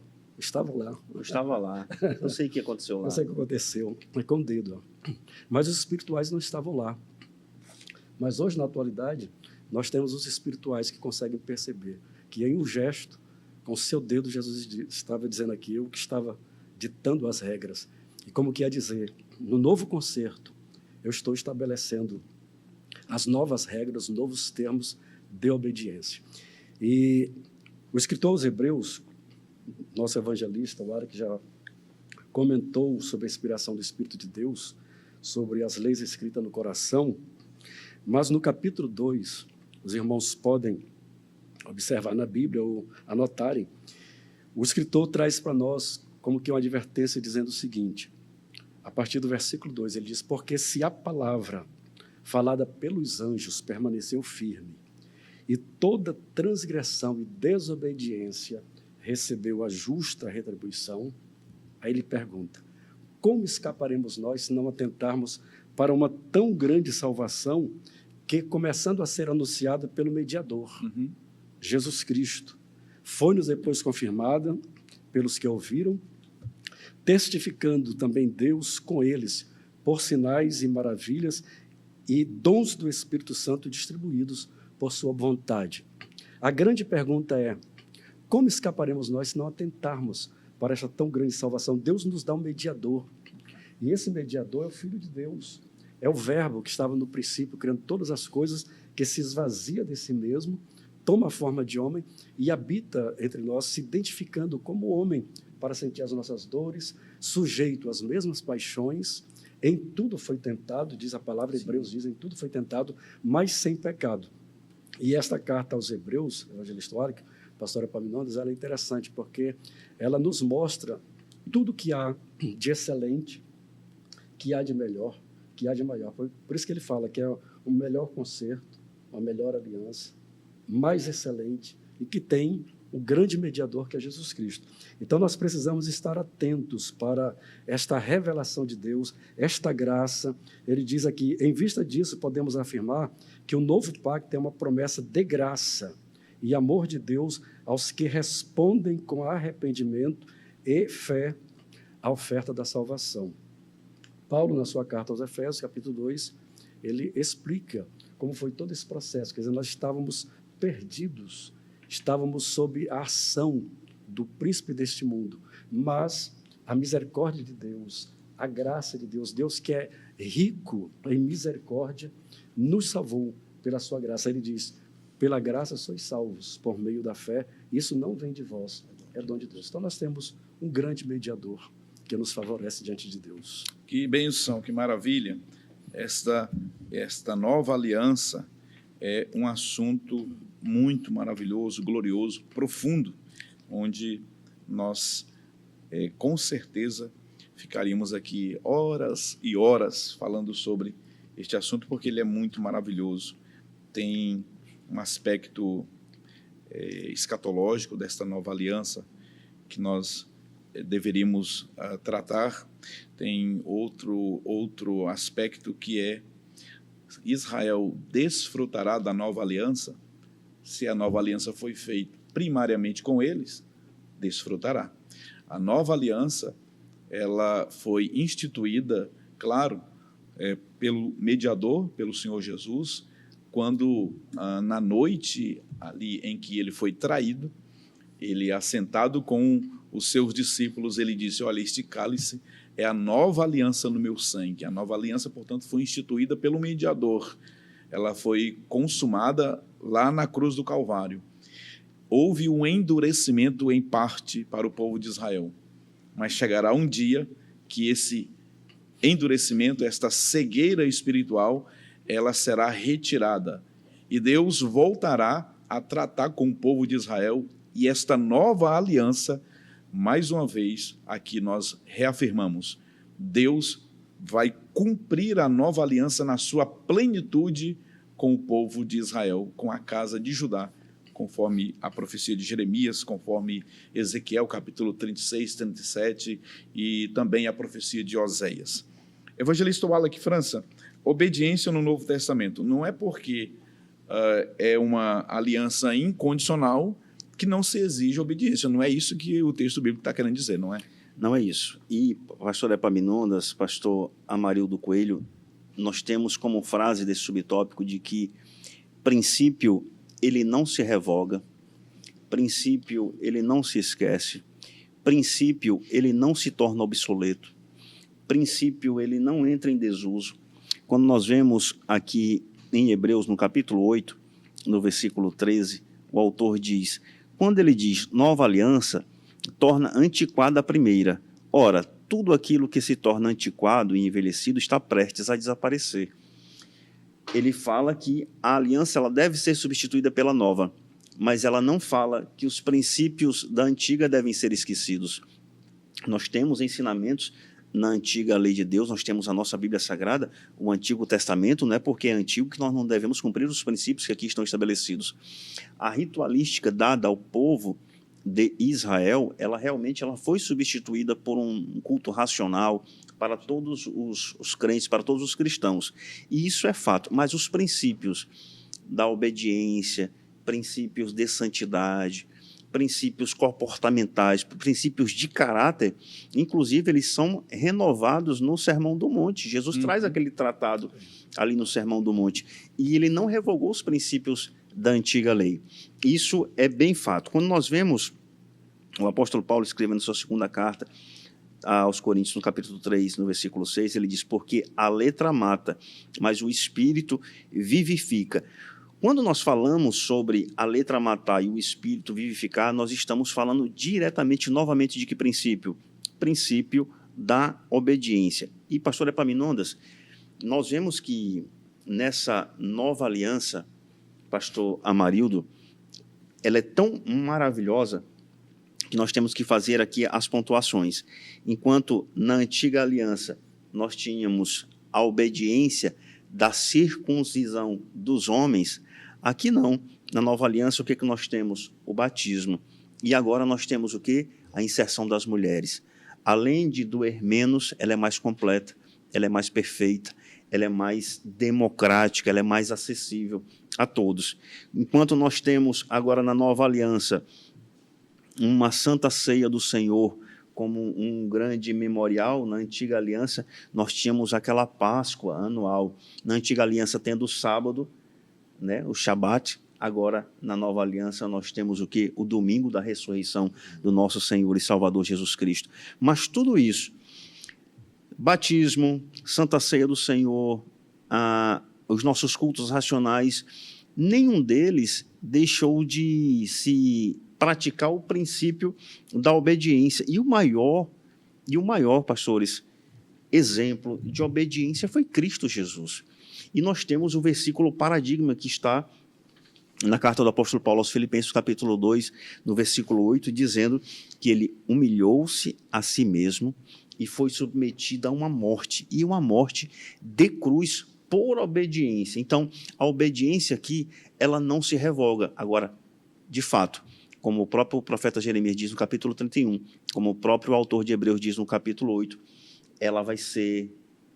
lá. Eu estava lá. Eu sei o que aconteceu lá. Eu sei o que aconteceu. É com o dedo. Ó. Mas os espirituais não estavam lá. Mas hoje, na atualidade, nós temos os espirituais que conseguem perceber que em um gesto, com o seu dedo, Jesus estava dizendo aqui, eu que estava ditando as regras. E como que ia dizer, no novo concerto, eu estou estabelecendo as novas regras, os novos termos de obediência. E o escritor aos Hebreus, nosso evangelista, o Ara, que já comentou sobre a inspiração do Espírito de Deus, sobre as leis escritas no coração, mas no capítulo 2, os irmãos podem observar na Bíblia ou anotarem, o escritor traz para nós como que uma advertência dizendo o seguinte, a partir do versículo 2, ele diz, porque se a palavra falada pelos anjos permaneceu firme, e toda transgressão e desobediência recebeu a justa retribuição, aí ele pergunta, como escaparemos nós se não atentarmos para uma tão grande salvação que, começando a ser anunciada pelo mediador, Jesus Cristo, foi-nos depois confirmada pelos que ouviram, testificando também Deus com eles, por sinais e maravilhas e dons do Espírito Santo distribuídos por sua vontade. A grande pergunta é, como escaparemos nós se não atentarmos para esta tão grande salvação? Deus nos dá um mediador, e esse mediador é o Filho de Deus, é o Verbo que estava no princípio, criando todas as coisas, que se esvazia de si mesmo, toma a forma de homem e habita entre nós, se identificando como homem, para sentir as nossas dores, sujeito às mesmas paixões, em tudo foi tentado, diz a palavra, Hebreus diz, em tudo foi tentado, mas sem pecado. E esta carta aos Hebreus, evangelista Wallach, pastora Epaminondas, ela é interessante, porque ela nos mostra tudo que há de excelente, que há de melhor, que há de maior. Por isso que ele fala que é o melhor concerto, a melhor aliança, mais excelente, e que tem o grande mediador que é Jesus Cristo. Então, nós precisamos estar atentos para esta revelação de Deus, esta graça. Ele diz aqui, em vista disso, podemos afirmar que o novo pacto é uma promessa de graça e amor de Deus aos que respondem com arrependimento e fé à oferta da salvação. Paulo, na sua carta aos Efésios, capítulo 2, ele explica como foi todo esse processo. Quer dizer, nós estávamos perdidos, estávamos sob a ação do príncipe deste mundo, mas a misericórdia de Deus, a graça de Deus, Deus que é rico em misericórdia, nos salvou pela sua graça. Ele diz, pela graça sois salvos, por meio da fé, isso não vem de vós, é dom de Deus. Então nós temos um grande mediador que nos favorece diante de Deus. Que bênção, que maravilha. Esta nova aliança é um assunto muito maravilhoso, glorioso, profundo, onde nós, com certeza, ficaríamos aqui horas e horas falando sobre este assunto, porque ele é muito maravilhoso. Tem um aspecto escatológico desta nova aliança que nós deveríamos tratar. Tem outro aspecto que é: Israel desfrutará da nova aliança? Se a nova aliança foi feita primariamente com eles, desfrutará. A nova aliança, ela foi instituída, claro, pelo mediador, pelo Senhor Jesus, quando na noite ali em que ele foi traído, ele, assentado com os seus discípulos, ele disse: olha, este cálice é a nova aliança no meu sangue. A nova aliança, portanto, foi instituída pelo mediador. Ela foi consumada lá na cruz do Calvário. Houve um endurecimento em parte para o povo de Israel, mas chegará um dia que esse endurecimento, esta cegueira espiritual, ela será retirada e Deus voltará a tratar com o povo de Israel, e esta nova aliança, mais uma vez, aqui nós reafirmamos, Deus vai cumprir a nova aliança na sua plenitude com o povo de Israel, com a casa de Judá, conforme a profecia de Jeremias, conforme Ezequiel, capítulo 36, 37, e também a profecia de Oséias. Evangelista Wallace França, obediência no Novo Testamento não é porque é uma aliança incondicional que não se exige obediência. Não é isso que o texto bíblico está querendo dizer, não é? Não é isso. E, pastor Epaminondas, pastor Amarildo Coelho, nós temos como frase desse subtópico de que princípio ele não se revoga, princípio ele não se esquece, princípio ele não se torna obsoleto, princípio ele não entra em desuso. Quando nós vemos aqui em Hebreus, no capítulo 8, no versículo 13, o autor diz: quando ele diz nova aliança, torna antiquada a primeira. Ora, tudo aquilo que se torna antiquado e envelhecido está prestes a desaparecer. Ele fala que a aliança ela deve ser substituída pela nova, mas ela não fala que os princípios da antiga devem ser esquecidos. Nós temos ensinamentos na antiga lei de Deus, nós temos a nossa Bíblia Sagrada, o Antigo Testamento, não é porque é antigo que nós não devemos cumprir os princípios que aqui estão estabelecidos. A ritualística dada ao povo de Israel, ela realmente foi substituída por um culto racional para todos os crentes, para todos os cristãos. E isso é fato, mas os princípios da obediência, princípios de santidade, princípios comportamentais, princípios de caráter, inclusive eles são renovados no Sermão do Monte. Jesus traz aquele tratado ali no Sermão do Monte e ele não revogou os princípios da antiga lei. Isso é bem fato. Quando nós vemos o apóstolo Paulo escrevendo sua segunda carta aos Coríntios, no capítulo 3, no versículo 6, ele diz: porque a letra mata, mas o Espírito vivifica. Quando nós falamos sobre a letra matar e o Espírito vivificar, nós estamos falando diretamente, novamente, de que princípio? Princípio da obediência. E, pastor Epaminondas, nós vemos que nessa nova aliança, pastor Amarildo, ela é tão maravilhosa que nós temos que fazer aqui as pontuações. Enquanto na antiga aliança nós tínhamos a obediência da circuncisão dos homens, aqui não. Na nova aliança, o que nós temos? O batismo. E agora nós temos o quê? A inserção das mulheres. Além de doer menos, ela é mais completa, ela é mais perfeita, ela é mais democrática, ela é mais acessível a todos. Enquanto nós temos agora na nova aliança uma santa ceia do Senhor como um grande memorial, na antiga aliança nós tínhamos aquela Páscoa anual. Na antiga aliança tendo o sábado, né, o Shabat. Agora, na nova aliança, nós temos o quê? O domingo da ressurreição do nosso Senhor e Salvador Jesus Cristo. Mas tudo isso, batismo, Santa Ceia do Senhor, os nossos cultos racionais, nenhum deles deixou de se praticar o princípio da obediência. E o maior, pastores, exemplo de obediência foi Cristo Jesus. E nós temos o versículo paradigma que está na carta do apóstolo Paulo aos Filipenses, capítulo 2, no versículo 8, dizendo que ele humilhou-se a si mesmo e foi submetido a uma morte, e uma morte de cruz por obediência. Então, a obediência aqui, ela não se revoga. Agora, de fato, como o próprio profeta Jeremias diz no capítulo 31, como o próprio autor de Hebreus diz no capítulo 8, ela vai ser,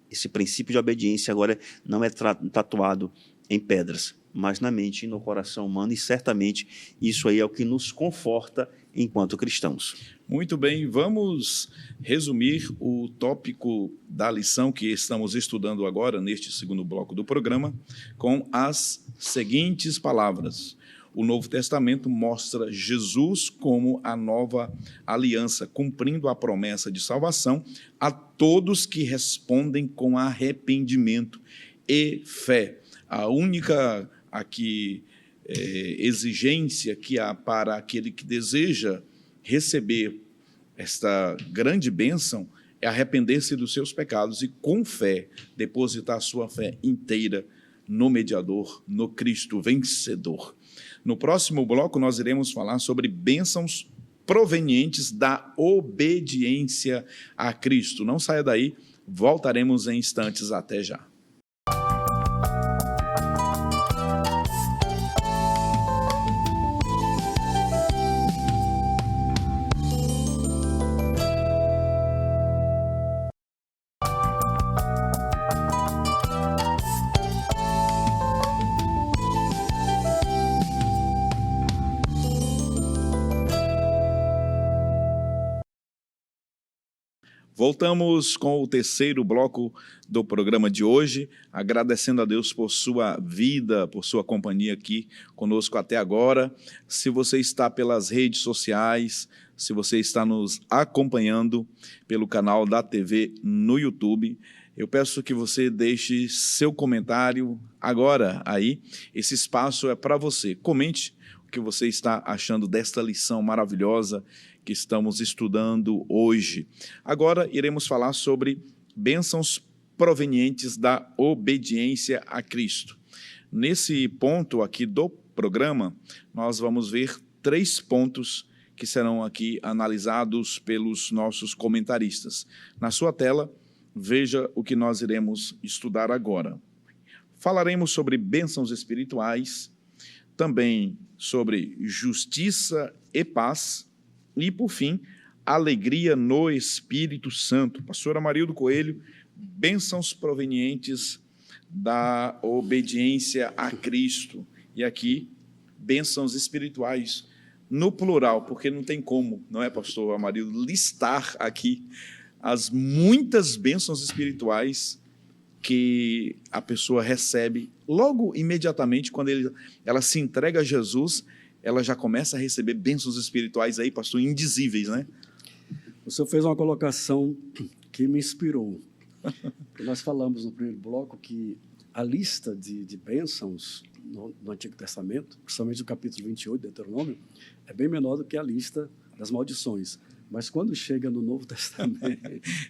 esse princípio de obediência agora não é tatuado em pedras, mas na mente e no coração humano, e certamente isso aí é o que nos conforta enquanto cristãos. Muito bem, vamos resumir o tópico da lição que estamos estudando agora, neste segundo bloco do programa, com as seguintes palavras. O Novo Testamento mostra Jesus como a nova aliança, cumprindo a promessa de salvação a todos que respondem com arrependimento e fé. A única aqui exigência que há para aquele que deseja receber esta grande bênção é arrepender-se dos seus pecados e, com fé, depositar sua fé inteira no mediador, no Cristo vencedor. No próximo bloco, nós iremos falar sobre bênçãos provenientes da obediência a Cristo. Não saia daí, voltaremos em instantes. Até já. Voltamos com o terceiro bloco do programa de hoje, agradecendo a Deus por sua vida, por sua companhia aqui conosco até agora. Se você está pelas redes sociais, se você está nos acompanhando pelo canal da TV no YouTube, eu peço que você deixe seu comentário agora aí. Esse espaço é para você. Comente o que você está achando desta lição maravilhosa que estamos estudando hoje. Agora iremos falar sobre bênçãos provenientes da obediência a Cristo. Nesse ponto aqui do programa, nós vamos ver 3 pontos que serão aqui analisados pelos nossos comentaristas. Na sua tela, veja o que nós iremos estudar agora. Falaremos sobre bênçãos espirituais, também sobre justiça e paz, e, por fim, alegria no Espírito Santo. Pastora Marildo Coelho, bênçãos provenientes da obediência a Cristo. E aqui, bênçãos espirituais no plural, porque não tem como, não é, pastor Amarildo, listar aqui as muitas bênçãos espirituais que a pessoa recebe logo, imediatamente, quando ela se entrega a Jesus. Ela já começa a receber bênçãos espirituais aí, pastor, indizíveis, né? O senhor fez uma colocação que me inspirou. Nós falamos no primeiro bloco que a lista de bênçãos no Antigo Testamento, principalmente no capítulo 28 de Deuteronômio, é bem menor do que a lista das maldições. Mas quando chega no Novo Testamento...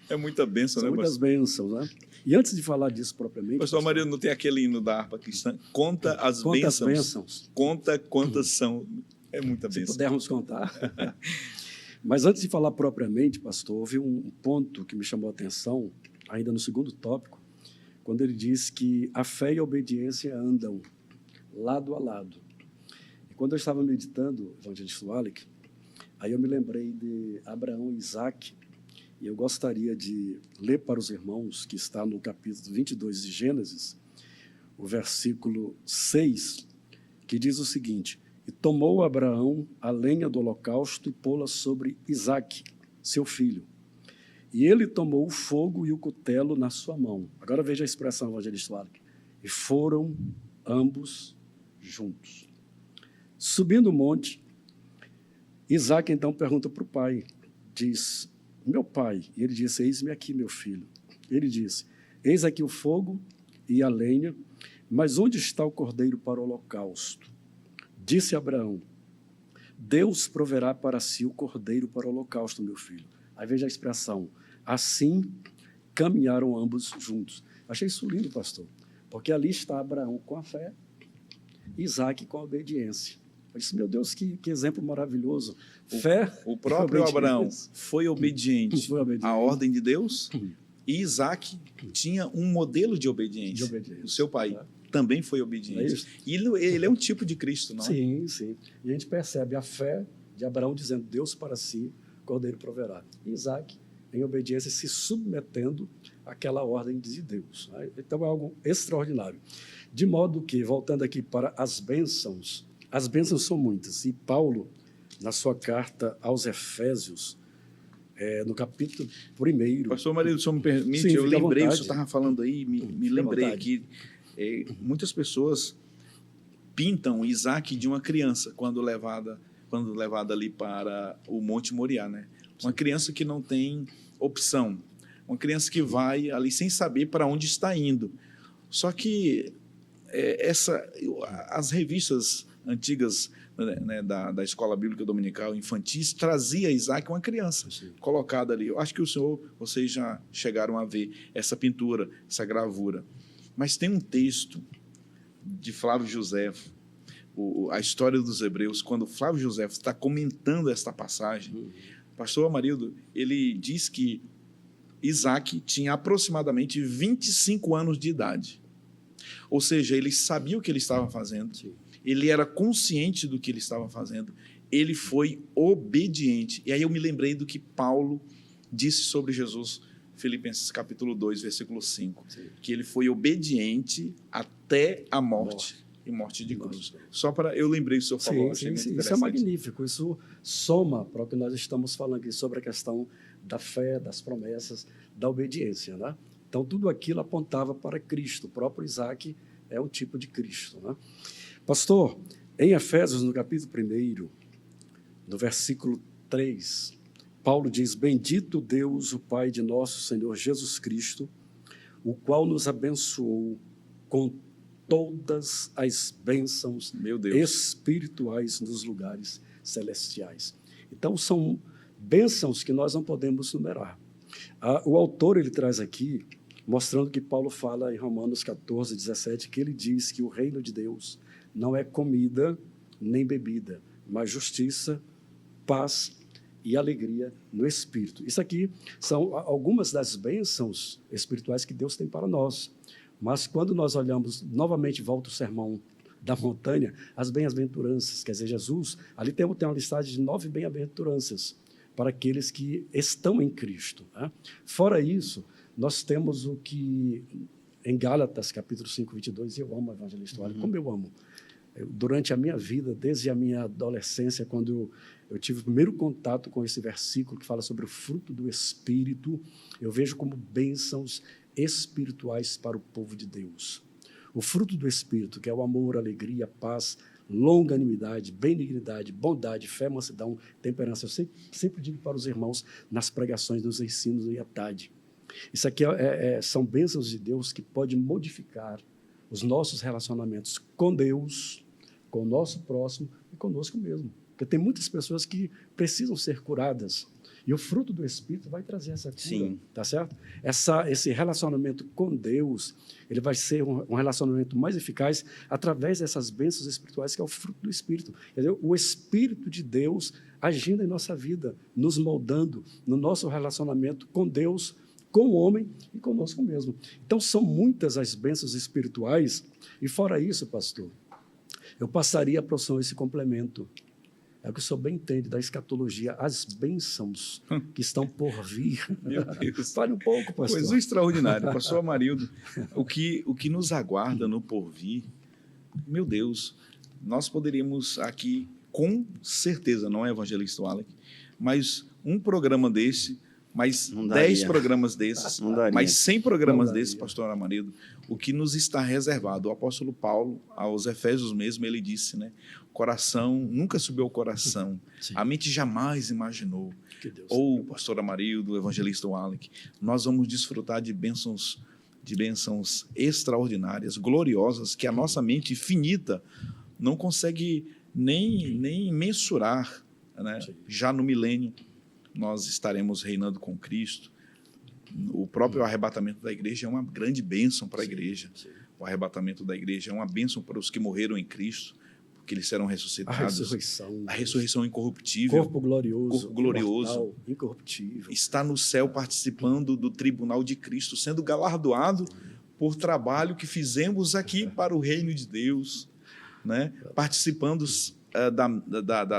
é muita bênção, né? São muitas bênçãos, né? E antes de falar disso propriamente... Pastor Maria, não tem aquele hino da harpa cristã? Conta as bênçãos. Conta quantas são. É muita bênção. Se pudermos contar. Mas antes de falar propriamente, pastor, houve um ponto que me chamou a atenção, ainda no segundo tópico, quando ele diz que a fé e a obediência andam lado a lado. E quando eu estava meditando, evangelista Wallach, aí eu me lembrei de Abraão e Isaac, e eu gostaria de ler para os irmãos, que está no capítulo 22 de Gênesis, o versículo 6, que diz o seguinte: e tomou Abraão a lenha do holocausto e pô-la sobre Isaac, seu filho. E ele tomou o fogo e o cutelo na sua mão. Agora veja a expressão, evangelista Wallach. E foram ambos juntos. Subindo o monte, Isaac então pergunta para o pai, diz: meu pai. E ele disse: eis-me aqui, meu filho. Ele disse: eis aqui o fogo e a lenha, mas onde está o cordeiro para o holocausto? Disse Abraão: Deus proverá para si o cordeiro para o holocausto, meu filho. Aí veja a expressão: assim caminharam ambos juntos. Achei isso lindo, pastor, porque ali está Abraão com a fé, Isaac com a obediência. Eu disse: meu Deus, que exemplo maravilhoso. Fé. O próprio Abraão foi obediente, à ordem de Deus, E Isaac tinha um modelo de obediência. De obediência. O seu pai Tá. também foi obediente. E ele é um tipo de Cristo, não é? Sim, sim. E a gente percebe a fé de Abraão dizendo, Deus para si, cordeiro proverá. E Isaac, em obediência, se submetendo àquela ordem de Deus. Né? Então é algo extraordinário. De modo que, voltando aqui para as bênçãos são muitas. E Paulo, na sua carta aos Efésios, no capítulo 1. Pastor Marido, se eu me permite, Sim, eu fica à lembrei, vontade. você estava falando aí, me Fica à lembrei vontade. que muitas pessoas pintam Isaac de uma criança quando levada ali para o Monte Moriá, né? Uma criança que não tem opção, uma criança que vai ali sem saber para onde está indo. Só que as revistas antigas, né, da Escola Bíblica Dominical infantis trazia Isaac uma criança colocada ali. Eu acho que vocês já chegaram a ver essa pintura, essa gravura. Mas tem um texto de Flávio Joséfo, a história dos Hebreus, quando Flávio Joséfo está comentando esta passagem, pastor Amarildo, ele diz que Isaac tinha aproximadamente 25 anos de idade. Ou seja, ele sabia o que ele estava fazendo, ele era consciente do que ele estava fazendo, ele foi obediente. E aí eu me lembrei do que Paulo disse sobre Jesus, Filipenses capítulo 2, versículo 5, que ele foi obediente até a morte. E morte de cruz. Só para eu lembrei que o senhor falou, achei muito interessante. Isso é magnífico, isso soma para o que nós estamos falando aqui sobre a questão da fé, das promessas, da obediência, né? Então, tudo aquilo apontava para Cristo. O próprio Isaac é um tipo de Cristo, né? Pastor, em Efésios, no capítulo 1, no versículo 3, Paulo diz, bendito Deus, o Pai de nosso Senhor Jesus Cristo, o qual nos abençoou com todas as bênçãos espirituais nos lugares celestiais. Então, são bênçãos que nós não podemos numerar. O autor ele traz aqui, mostrando que Paulo fala em Romanos 14, 17, que ele diz que o reino de Deus não é comida nem bebida, mas justiça, paz e alegria no Espírito. Isso aqui são algumas das bênçãos espirituais que Deus tem para nós. Mas quando nós olhamos, novamente volta o sermão da montanha, as bem-aventuranças, quer dizer, Jesus, ali tem uma listagem de 9 bem-aventuranças para aqueles que estão em Cristo. Né? Fora isso, nós temos o que, em Gálatas, capítulo 5, 22, eu amo o evangelista Wally, como eu amo. Durante a minha vida, desde a minha adolescência, quando eu tive o primeiro contato com esse versículo que fala sobre o fruto do Espírito, eu vejo como bênçãos espirituais para o povo de Deus. O fruto do Espírito, que é o amor, alegria, paz, longanimidade, benignidade, bondade, fé, mansidão, temperança. Eu sempre digo para os irmãos nas pregações, nos ensinos e à tarde. Isso aqui são bênçãos de Deus que podem modificar os nossos relacionamentos com Deus, com o nosso próximo e conosco mesmo. Porque tem muitas pessoas que precisam ser curadas. E o fruto do Espírito vai trazer essa cura, Sim. tá certo? Esse relacionamento com Deus, ele vai ser um relacionamento mais eficaz através dessas bênçãos espirituais, que é o fruto do Espírito. Entendeu? O Espírito de Deus agindo em nossa vida, nos moldando no nosso relacionamento com Deus, com o homem e conosco mesmo. Então, são muitas as bênçãos espirituais, e fora isso, pastor, eu passaria a profissão esse complemento. É o que o senhor bem entende da escatologia, as bênçãos que estão por vir. Meu Deus. Fale um pouco, pastor. Coisa extraordinária. Pastor Amarildo, o que nos aguarda no porvir, meu Deus, nós poderíamos aqui, com certeza, não é evangelista Alec, mas um programa desse, mais 10 programas desses, mais 100 programas desses, pastor Amarildo, o que nos está reservado. O apóstolo Paulo, aos Efésios mesmo, ele disse, né? Coração, nunca subiu ao coração, a mente jamais imaginou. Ou, pastor Amarildo, evangelista Alec, nós vamos desfrutar de bênçãos extraordinárias, gloriosas, que a nossa mente finita não consegue nem mensurar, né? Já no milênio, nós estaremos reinando com Cristo. O próprio arrebatamento da igreja é uma grande bênção para a igreja. O arrebatamento da igreja é uma bênção para os que morreram em Cristo, que eles serão A ressuscitados. ressurreição. A ressurreição incorruptível. Corpo glorioso. Corpo glorioso. Imortal, incorruptível. Está no céu participando do tribunal de Cristo, sendo galardoado por trabalho que fizemos aqui para o reino de Deus, né? Participando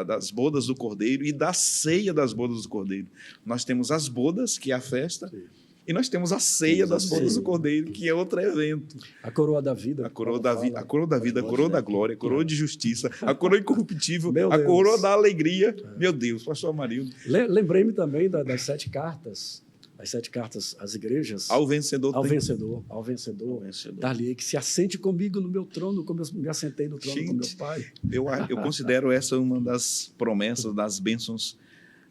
das bodas do Cordeiro e da ceia das bodas do Cordeiro. Nós temos as bodas, que é a festa, Sim. e nós temos a ceia das bodas do Cordeiro, que é outro evento. A coroa da vida. A coroa da vida, a coroa da vida, a coroa da glória, a coroa de justiça, a coroa incorruptível, Meu a Deus. coroa da alegria. Meu Deus, pastor Amarildo. Lembrei-me também das 7 cartas. As 7 cartas às igrejas. Ao vencedor Ao tem... vencedor. Dar-lhe que se assente comigo no meu trono, como eu me assentei no trono com meu pai. Eu considero essa uma das promessas, das bênçãos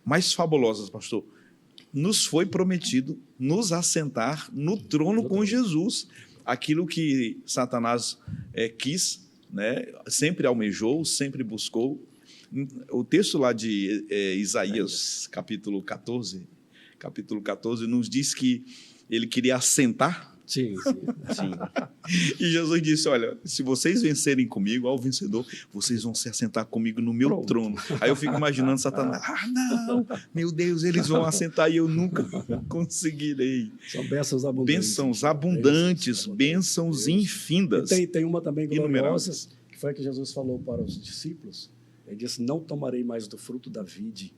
mais fabulosas, pastor. Nos foi prometido nos assentar no trono com Jesus. Aquilo que Satanás quis, né? Sempre almejou, sempre buscou. O texto lá de Isaías, capítulo 14, nos diz que ele queria assentar. Sim. E Jesus disse, olha, se vocês vencerem comigo, ao vencedor, vocês vão se assentar comigo no meu trono. Aí eu fico imaginando Satanás, não, meu Deus, eles vão assentar e eu nunca conseguirei. São bênçãos abundantes. Bênçãos abundantes, bênçãos infindas. E tem uma também gloriosa, inumeráveis. que foi a que Jesus falou para os discípulos. Ele disse, não tomarei mais do fruto da vide,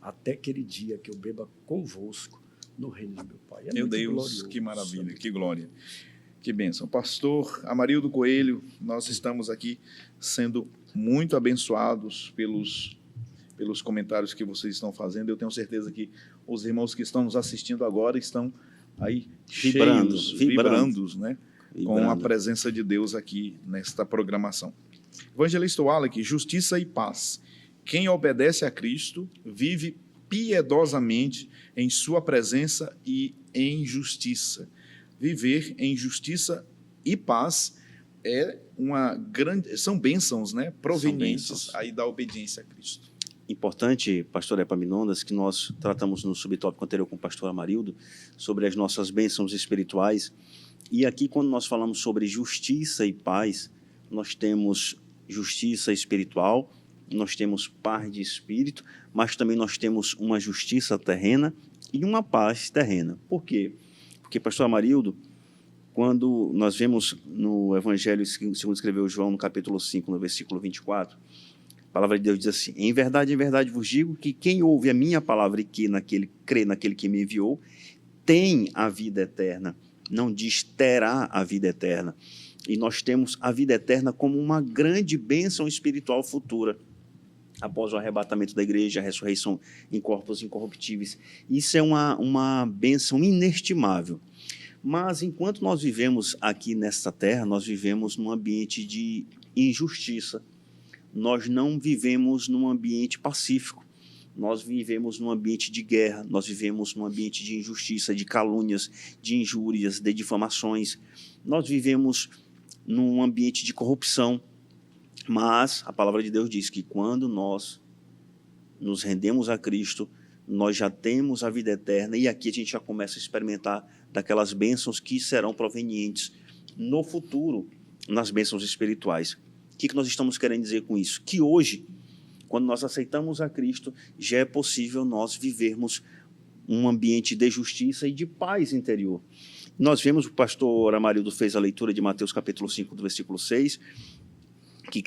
até aquele dia que eu beba convosco no reino de meu Pai. Meu Deus, glorioso. que maravilha, que glória, que bênção. Pastor Amarildo Coelho, nós estamos aqui sendo muito abençoados pelos comentários que vocês estão fazendo. Eu tenho certeza que os irmãos que estão nos assistindo agora estão aí vibrando, né? Com a presença de Deus aqui nesta programação. Evangelista Wallace, justiça e paz. Quem obedece a Cristo vive piedosamente em sua presença e em justiça. Viver em justiça e paz são bênçãos, né? Provenientes aí da obediência a Cristo. Importante, pastor Epaminondas, que nós tratamos no subtópico anterior com o pastor Amarildo sobre as nossas bênçãos espirituais. E aqui, quando nós falamos sobre justiça e paz, nós temos justiça espiritual, nós temos paz de espírito, mas também nós temos uma justiça terrena e uma paz terrena. Por quê? Porque, pastor Amarildo, quando nós vemos no Evangelho, segundo escreveu João, no capítulo 5, no versículo 24, a palavra de Deus diz assim, em verdade vos digo que quem ouve a minha palavra e crê naquele que me enviou, tem a vida eterna. Não diz terá a vida eterna. E nós temos a vida eterna como uma grande bênção espiritual futura. Após o arrebatamento da igreja, a ressurreição em corpos incorruptíveis. Isso é uma bênção inestimável. Mas, enquanto nós vivemos aqui nesta terra, nós vivemos num ambiente de injustiça. Nós não vivemos num ambiente pacífico. Nós vivemos num ambiente de guerra, nós vivemos num ambiente de injustiça, de calúnias, de injúrias, de difamações. Nós vivemos num ambiente de corrupção. Mas a palavra de Deus diz que quando nós nos rendemos a Cristo, nós já temos a vida eterna e aqui a gente já começa a experimentar daquelas bênçãos que serão provenientes no futuro, nas bênçãos espirituais. O que nós estamos querendo dizer com isso? Que hoje, quando nós aceitamos a Cristo, já é possível nós vivermos um ambiente de justiça e de paz interior. Nós vemos, o pastor Amarildo fez a leitura de Mateus capítulo 5, do versículo 6, que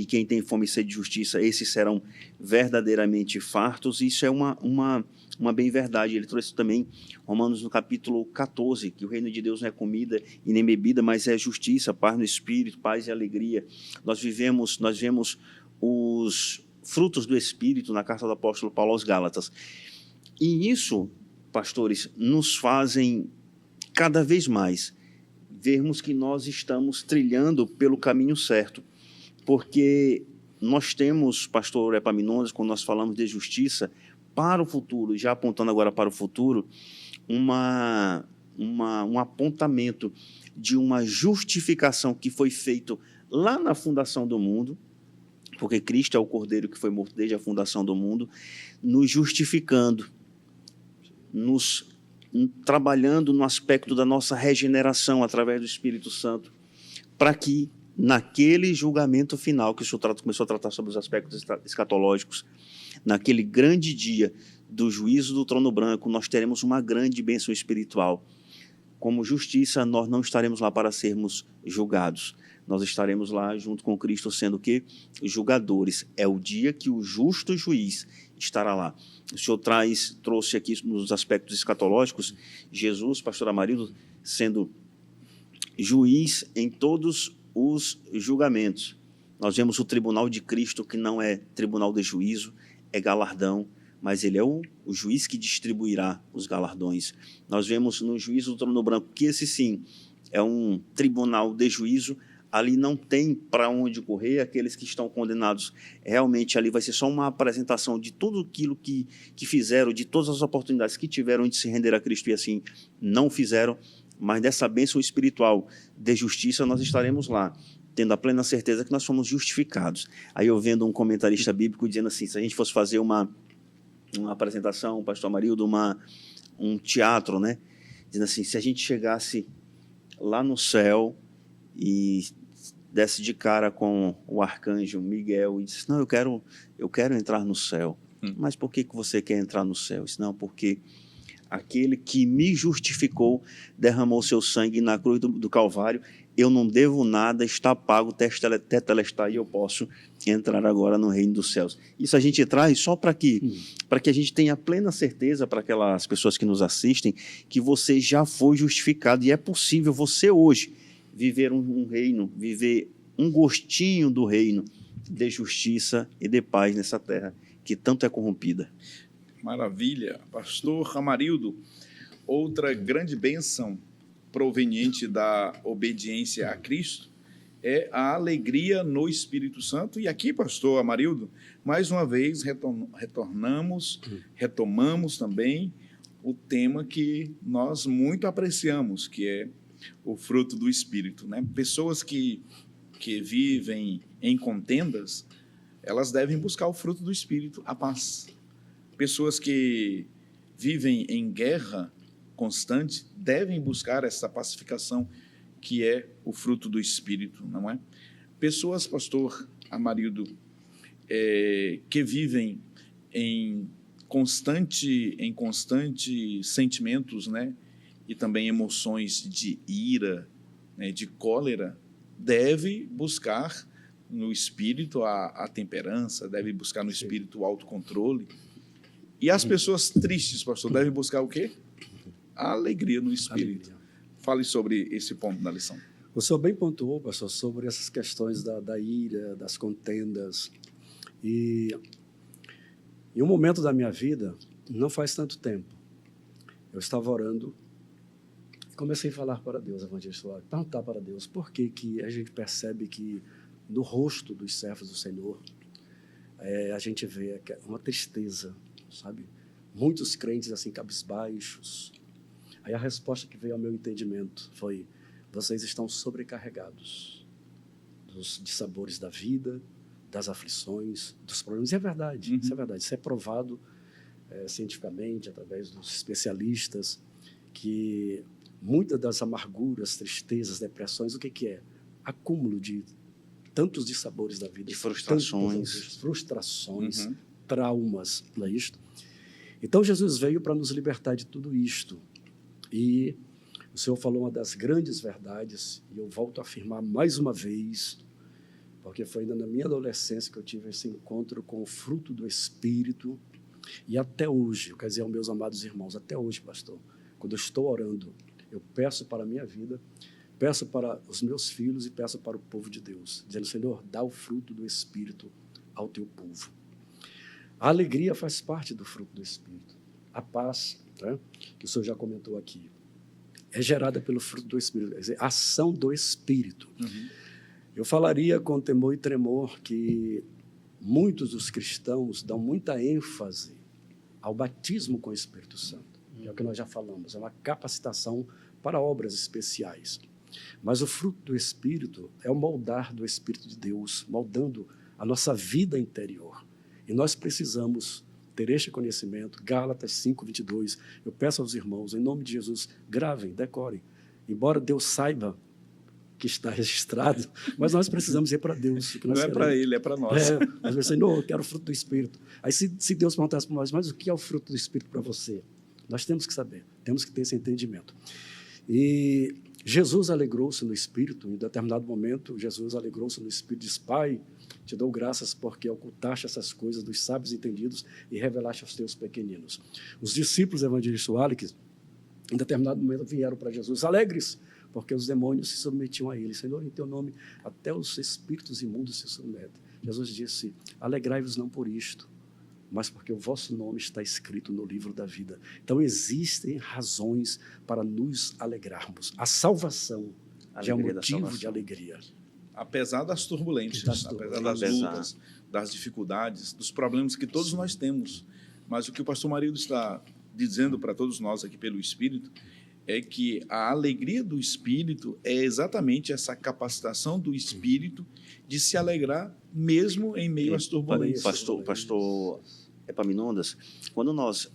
quem tem fome e sede de justiça, esses serão verdadeiramente fartos. Isso é uma bem verdade. Ele trouxe também Romanos no capítulo 14, que o reino de Deus não é comida e nem bebida, mas é justiça, paz no Espírito, paz e alegria. Nós vemos os frutos do Espírito na carta do apóstolo Paulo aos Gálatas. E isso, pastores, nos fazem cada vez mais vermos que nós estamos trilhando pelo caminho certo. Porque nós temos, pastor Epaminondas, quando nós falamos de justiça, para o futuro, já apontando agora para o futuro, um apontamento de uma justificação que foi feito lá na fundação do mundo, porque Cristo é o Cordeiro que foi morto desde a fundação do mundo, nos justificando, nos trabalhando no aspecto da nossa regeneração através do Espírito Santo, para que naquele julgamento final, que o senhor começou a tratar sobre os aspectos escatológicos, naquele grande dia do juízo do trono branco, nós teremos uma grande bênção espiritual. Como justiça, nós não estaremos lá para sermos julgados. Nós estaremos lá junto com Cristo sendo o quê? Julgadores. É o dia que o justo juiz estará lá. O senhor trouxe aqui nos aspectos escatológicos, Jesus, pastor Amarildo, sendo juiz em todos os julgamentos. Nós vemos o tribunal de Cristo, que não é tribunal de juízo, é galardão, mas ele é o juiz que distribuirá os galardões. Nós vemos no juízo do trono branco que esse sim é um tribunal de juízo. Ali não tem para onde correr, aqueles que estão condenados. Realmente ali vai ser só uma apresentação de tudo aquilo que fizeram, de todas as oportunidades que tiveram de se render a Cristo e assim não fizeram, mas dessa bênção espiritual de justiça nós estaremos lá, tendo a plena certeza que nós fomos justificados. Aí eu vendo um comentarista bíblico dizendo assim, se a gente fosse fazer uma apresentação, pastor Amarildo, um teatro, né? Dizendo assim, se a gente chegasse lá no céu e desse de cara com o arcanjo Miguel e disse, não, eu quero entrar no céu. Mas por que você quer entrar no céu? Disse, não, porque aquele que me justificou derramou seu sangue na cruz do Calvário, eu não devo nada, está pago, tetelestai, e eu posso entrar agora no reino dos céus. Isso a gente traz só para que a gente tenha plena certeza para aquelas pessoas que nos assistem que você já foi justificado e é possível você hoje viver um reino, viver um gostinho do reino de justiça e de paz nessa terra que tanto é corrompida. Maravilha. Pastor Amarildo, outra grande bênção proveniente da obediência a Cristo é a alegria no Espírito Santo. E aqui, pastor Amarildo, mais uma vez retomamos também o tema que nós muito apreciamos, que é o fruto do Espírito, né? Pessoas que vivem em contendas, elas devem buscar o fruto do Espírito, a paz. Pessoas que vivem em guerra constante devem buscar essa pacificação que é o fruto do Espírito, não é? Pessoas, pastor Amarildo, que vivem em constante sentimentos, né? E também emoções de ira, né? De cólera, deve buscar no Espírito a temperança, deve buscar no Espírito o autocontrole. E as pessoas tristes, pastor, devem buscar o quê? A alegria no Espírito. Alegria. Fale sobre esse ponto da lição. O senhor bem pontuou, pastor, sobre essas questões da ira, das contendas. E em um momento da minha vida, não faz tanto tempo, eu estava orando e comecei a falar para Deus, evangelista, perguntar para Deus por que a gente percebe que no rosto dos servos do Senhor a gente vê uma tristeza, sabe? Muitos crentes assim, cabisbaixos. Aí a resposta que veio ao meu entendimento foi: vocês estão sobrecarregados dos dissabores da vida, das aflições, dos problemas. E é verdade, isso é verdade. Isso é provado cientificamente, através dos especialistas, que muitas das amarguras, tristezas, depressões, o que é? Acúmulo de tantos dissabores da vida. De frustrações. Frustrações, traumas, não é isto? Então, Jesus veio para nos libertar de tudo isto. E o Senhor falou uma das grandes verdades, e eu volto a afirmar mais uma vez, porque foi ainda na minha adolescência que eu tive esse encontro com o fruto do Espírito, e até hoje, eu quero dizer aos meus amados irmãos, até hoje, pastor, quando eu estou orando, eu peço para a minha vida, peço para os meus filhos e peço para o povo de Deus, dizendo: Senhor, dá o fruto do Espírito ao teu povo. A alegria faz parte do fruto do Espírito. A paz, né, que o senhor já comentou aqui, é gerada pelo fruto do Espírito, quer dizer, a ação do Espírito. Eu falaria com temor e tremor que muitos dos cristãos dão muita ênfase ao batismo com o Espírito Santo. É o que nós já falamos, é uma capacitação para obras especiais. Mas o fruto do Espírito é o moldar do Espírito de Deus, moldando a nossa vida interior. E nós precisamos ter este conhecimento. Gálatas 5:22. Eu peço aos irmãos, em nome de Jesus, gravem, decorem. Embora Deus saiba que está registrado, mas nós precisamos ir para Deus. Não é para ele, é para nós. Às vezes, Senhor, eu quero o fruto do Espírito. Aí, se Deus perguntasse para nós, mas o que é o fruto do Espírito para você? Nós temos que saber, temos que ter esse entendimento. E Jesus alegrou-se no Espírito, em determinado momento, Jesus alegrou-se no Espírito e disse: Pai, te dou graças porque ocultaste essas coisas dos sábios entendidos e revelaste aos teus pequeninos. Os discípulos evangelistas Alex, em determinado momento, vieram para Jesus alegres, porque os demônios se submetiam a ele. Senhor, em teu nome, até os espíritos imundos se submetem. Jesus disse: alegrai-vos não por isto, mas porque o vosso nome está escrito no livro da vida. Então, existem razões para nos alegrarmos. A salvação já é um motivo de alegria. Apesar das turbulências, apesar das lutas, das dificuldades, dos problemas que todos nós temos. Mas o que o pastor Marildo está dizendo para todos nós aqui pelo Espírito é que a alegria do Espírito é exatamente essa capacitação do Espírito de se alegrar mesmo em meio às turbulências. Pastor Epaminondas, quando nós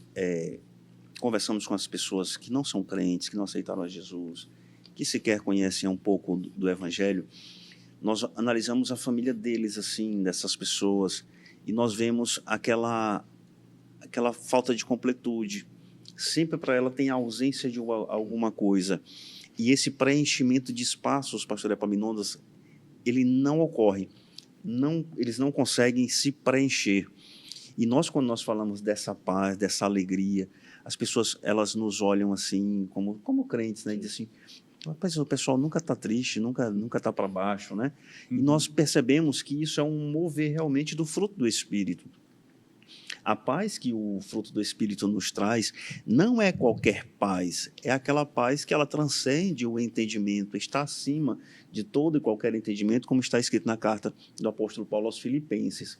conversamos com as pessoas que não são crentes, que não aceitaram a Jesus, que sequer conhecem um pouco do Evangelho, nós analisamos a família deles, assim, dessas pessoas, e nós vemos aquela falta de completude. Sempre para ela tem ausência de alguma coisa. E esse preenchimento de espaços, pastor Epaminondas, ele não ocorre. Eles não conseguem se preencher. E nós, quando nós falamos dessa paz, dessa alegria, as pessoas, elas nos olham assim, como crentes, né? E dizem assim: mas o pessoal nunca está triste, nunca está para baixo, né? E nós percebemos que isso é um mover realmente do fruto do Espírito. A paz que o fruto do Espírito nos traz não é qualquer paz, é aquela paz que ela transcende o entendimento, está acima de todo e qualquer entendimento, como está escrito na carta do apóstolo Paulo aos Filipenses.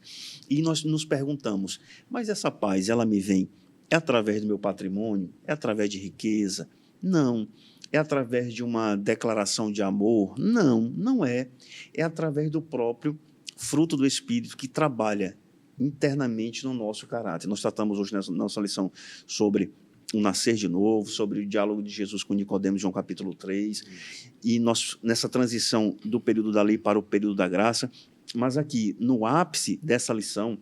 E nós nos perguntamos: mas essa paz, ela me vem através do meu patrimônio? É através de riqueza? Não. É através de uma declaração de amor? Não, não é. É através do próprio fruto do Espírito que trabalha internamente no nosso caráter. Nós tratamos hoje nessa nossa lição sobre o nascer de novo, sobre o diálogo de Jesus com Nicodemos, João capítulo 3, e nós, nessa transição do período da lei para o período da graça, mas aqui, no ápice dessa lição,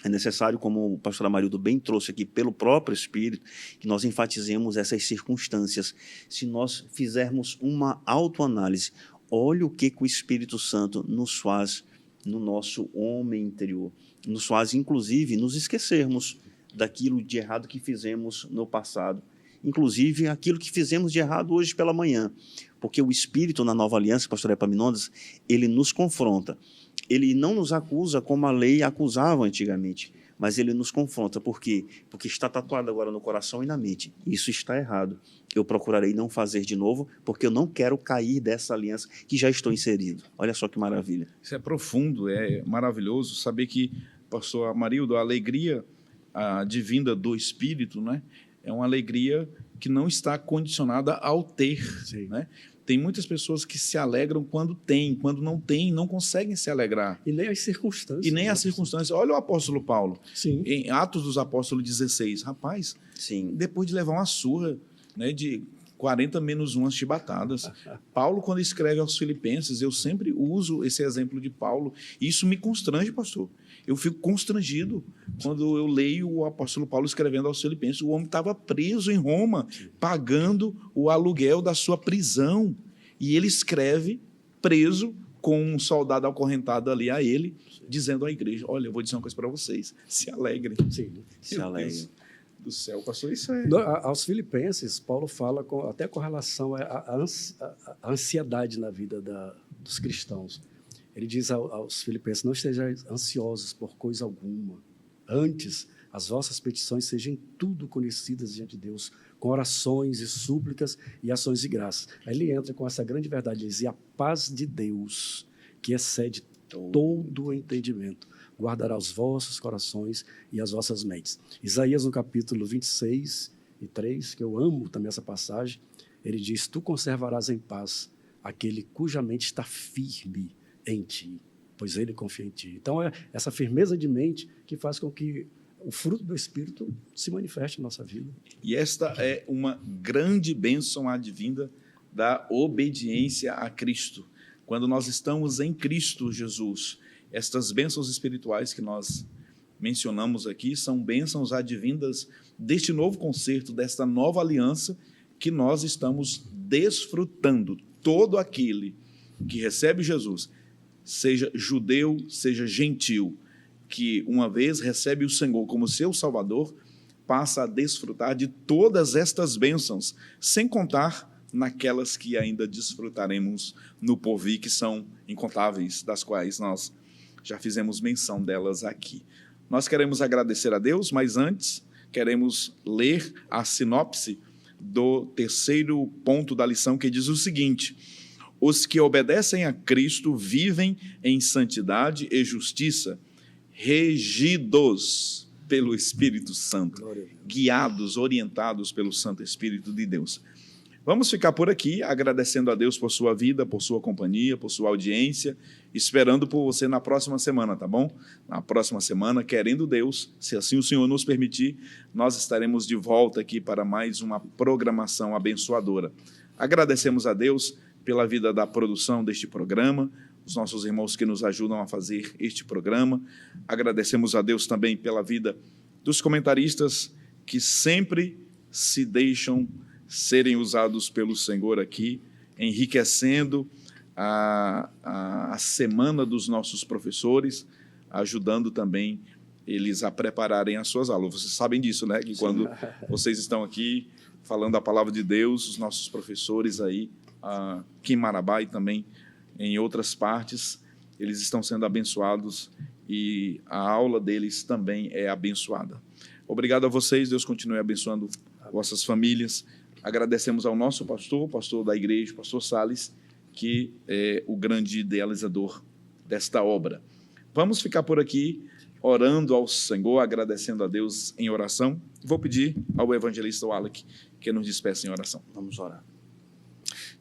é necessário, como o pastor Amarildo bem trouxe aqui, pelo próprio Espírito, que nós enfatizemos essas circunstâncias. Se nós fizermos uma autoanálise, olha o que o Espírito Santo nos faz no nosso homem interior. Nos faz, inclusive, nos esquecermos daquilo de errado que fizemos no passado. Inclusive, aquilo que fizemos de errado hoje pela manhã. Porque o Espírito, na Nova Aliança, pastor Epaminondas, ele nos confronta. Ele não nos acusa como a lei acusava antigamente, mas ele nos confronta. Por quê? Porque está tatuado agora no coração e na mente. Isso está errado. Eu procurarei não fazer de novo, porque eu não quero cair dessa aliança que já estou inserido. Olha só que maravilha. Isso é profundo, é maravilhoso saber que, pastor Amarildo, a alegria advinda do Espírito, né, é uma alegria que não está condicionada ao ter. Né? Tem muitas pessoas que se alegram quando tem, quando não tem, não conseguem se alegrar. E nem as circunstâncias. E nem as circunstâncias. Olha o apóstolo Paulo, Sim. Em Atos dos Apóstolos 16. Rapaz, Sim. Depois de levar uma surra, né, de 40 menos umas chibatadas, Paulo, quando escreve aos Filipenses, eu sempre uso esse exemplo de Paulo, e isso me constrange, pastor. Eu fico constrangido quando eu leio o apóstolo Paulo escrevendo aos Filipenses. O homem estava preso em Roma, pagando o aluguel da sua prisão. E ele escreve preso com um soldado acorrentado ali a ele, dizendo à igreja: olha, eu vou dizer uma coisa para vocês, se alegrem. Sim. Se alegrem. Do céu, pastor, isso é... Aos Filipenses, Paulo fala até com relação à ansiedade na vida dos cristãos. Ele diz aos Filipenses: não estejais ansiosos por coisa alguma. Antes, as vossas petições sejam tudo conhecidas diante de Deus, com orações e súplicas e ações de graça. Aí ele entra com essa grande verdade, ele diz: e a paz de Deus, que excede todo o entendimento, guardará os vossos corações e as vossas mentes. Isaías, no capítulo 26 e 3, que eu amo também essa passagem, ele diz: tu conservarás em paz aquele cuja mente está firme em ti, pois ele confia em ti. Então, é essa firmeza de mente que faz com que o fruto do Espírito se manifeste em nossa vida. E esta é uma grande bênção advinda da obediência a Cristo. Quando nós estamos em Cristo Jesus, estas bênçãos espirituais que nós mencionamos aqui são bênçãos advindas deste novo concerto, desta nova aliança que nós estamos desfrutando. Todo aquele que recebe Jesus, seja judeu, seja gentil, que uma vez recebe o Senhor como seu Salvador, passa a desfrutar de todas estas bênçãos, sem contar naquelas que ainda desfrutaremos no porvir, que são incontáveis, das quais nós já fizemos menção delas aqui. Nós queremos agradecer a Deus, mas antes queremos ler a sinopse do terceiro ponto da lição, que diz o seguinte: os que obedecem a Cristo vivem em santidade e justiça, regidos pelo Espírito Santo, guiados, orientados pelo Santo Espírito de Deus. Vamos ficar por aqui, agradecendo a Deus por sua vida, por sua companhia, por sua audiência, esperando por você na próxima semana, tá bom? Na próxima semana, querendo Deus, se assim o Senhor nos permitir, nós estaremos de volta aqui para mais uma programação abençoadora. Agradecemos a Deus pela vida da produção deste programa, os nossos irmãos que nos ajudam a fazer este programa. Agradecemos a Deus também pela vida dos comentaristas que sempre se deixam serem usados pelo Senhor aqui, enriquecendo a semana dos nossos professores, ajudando também eles a prepararem as suas aulas. Vocês sabem disso, né? Que quando vocês estão aqui falando a palavra de Deus, os nossos professores aí, aqui em Marabá e também em outras partes, eles estão sendo abençoados e a aula deles também é abençoada. Obrigado a vocês, Deus continue abençoando vossas famílias. Agradecemos ao nosso pastor, pastor da igreja, pastor Salles, que é o grande idealizador desta obra. Vamos ficar por aqui orando ao Senhor, agradecendo a Deus em oração. Vou pedir ao evangelista Wallach que nos despeça em oração. Vamos orar.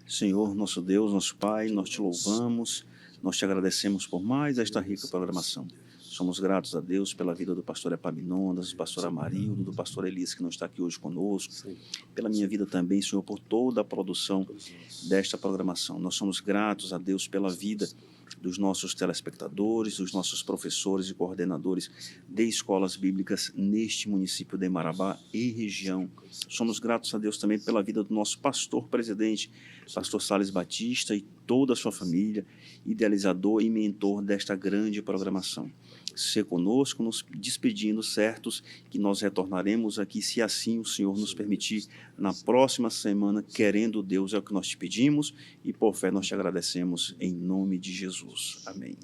Senhor, nosso Deus, nosso Pai, nós te louvamos, nós te agradecemos por mais esta rica programação. Somos gratos a Deus pela vida do pastor Epaminondas, do pastor Amarildo, do pastor Elias, que não está aqui hoje conosco, pela minha vida também, Senhor, por toda a produção desta programação. Nós somos gratos a Deus pela vida dos nossos telespectadores, dos nossos professores e coordenadores de escolas bíblicas neste município de Marabá e região. Somos gratos a Deus também pela vida do nosso pastor-presidente, pastor Salles Batista, e toda a sua família, idealizador e mentor desta grande programação. Ser conosco, nos despedindo, certos que nós retornaremos aqui, se assim o Senhor nos permitir, na próxima semana, querendo Deus, é o que nós te pedimos e por fé nós te agradecemos em nome de Jesus. Amém.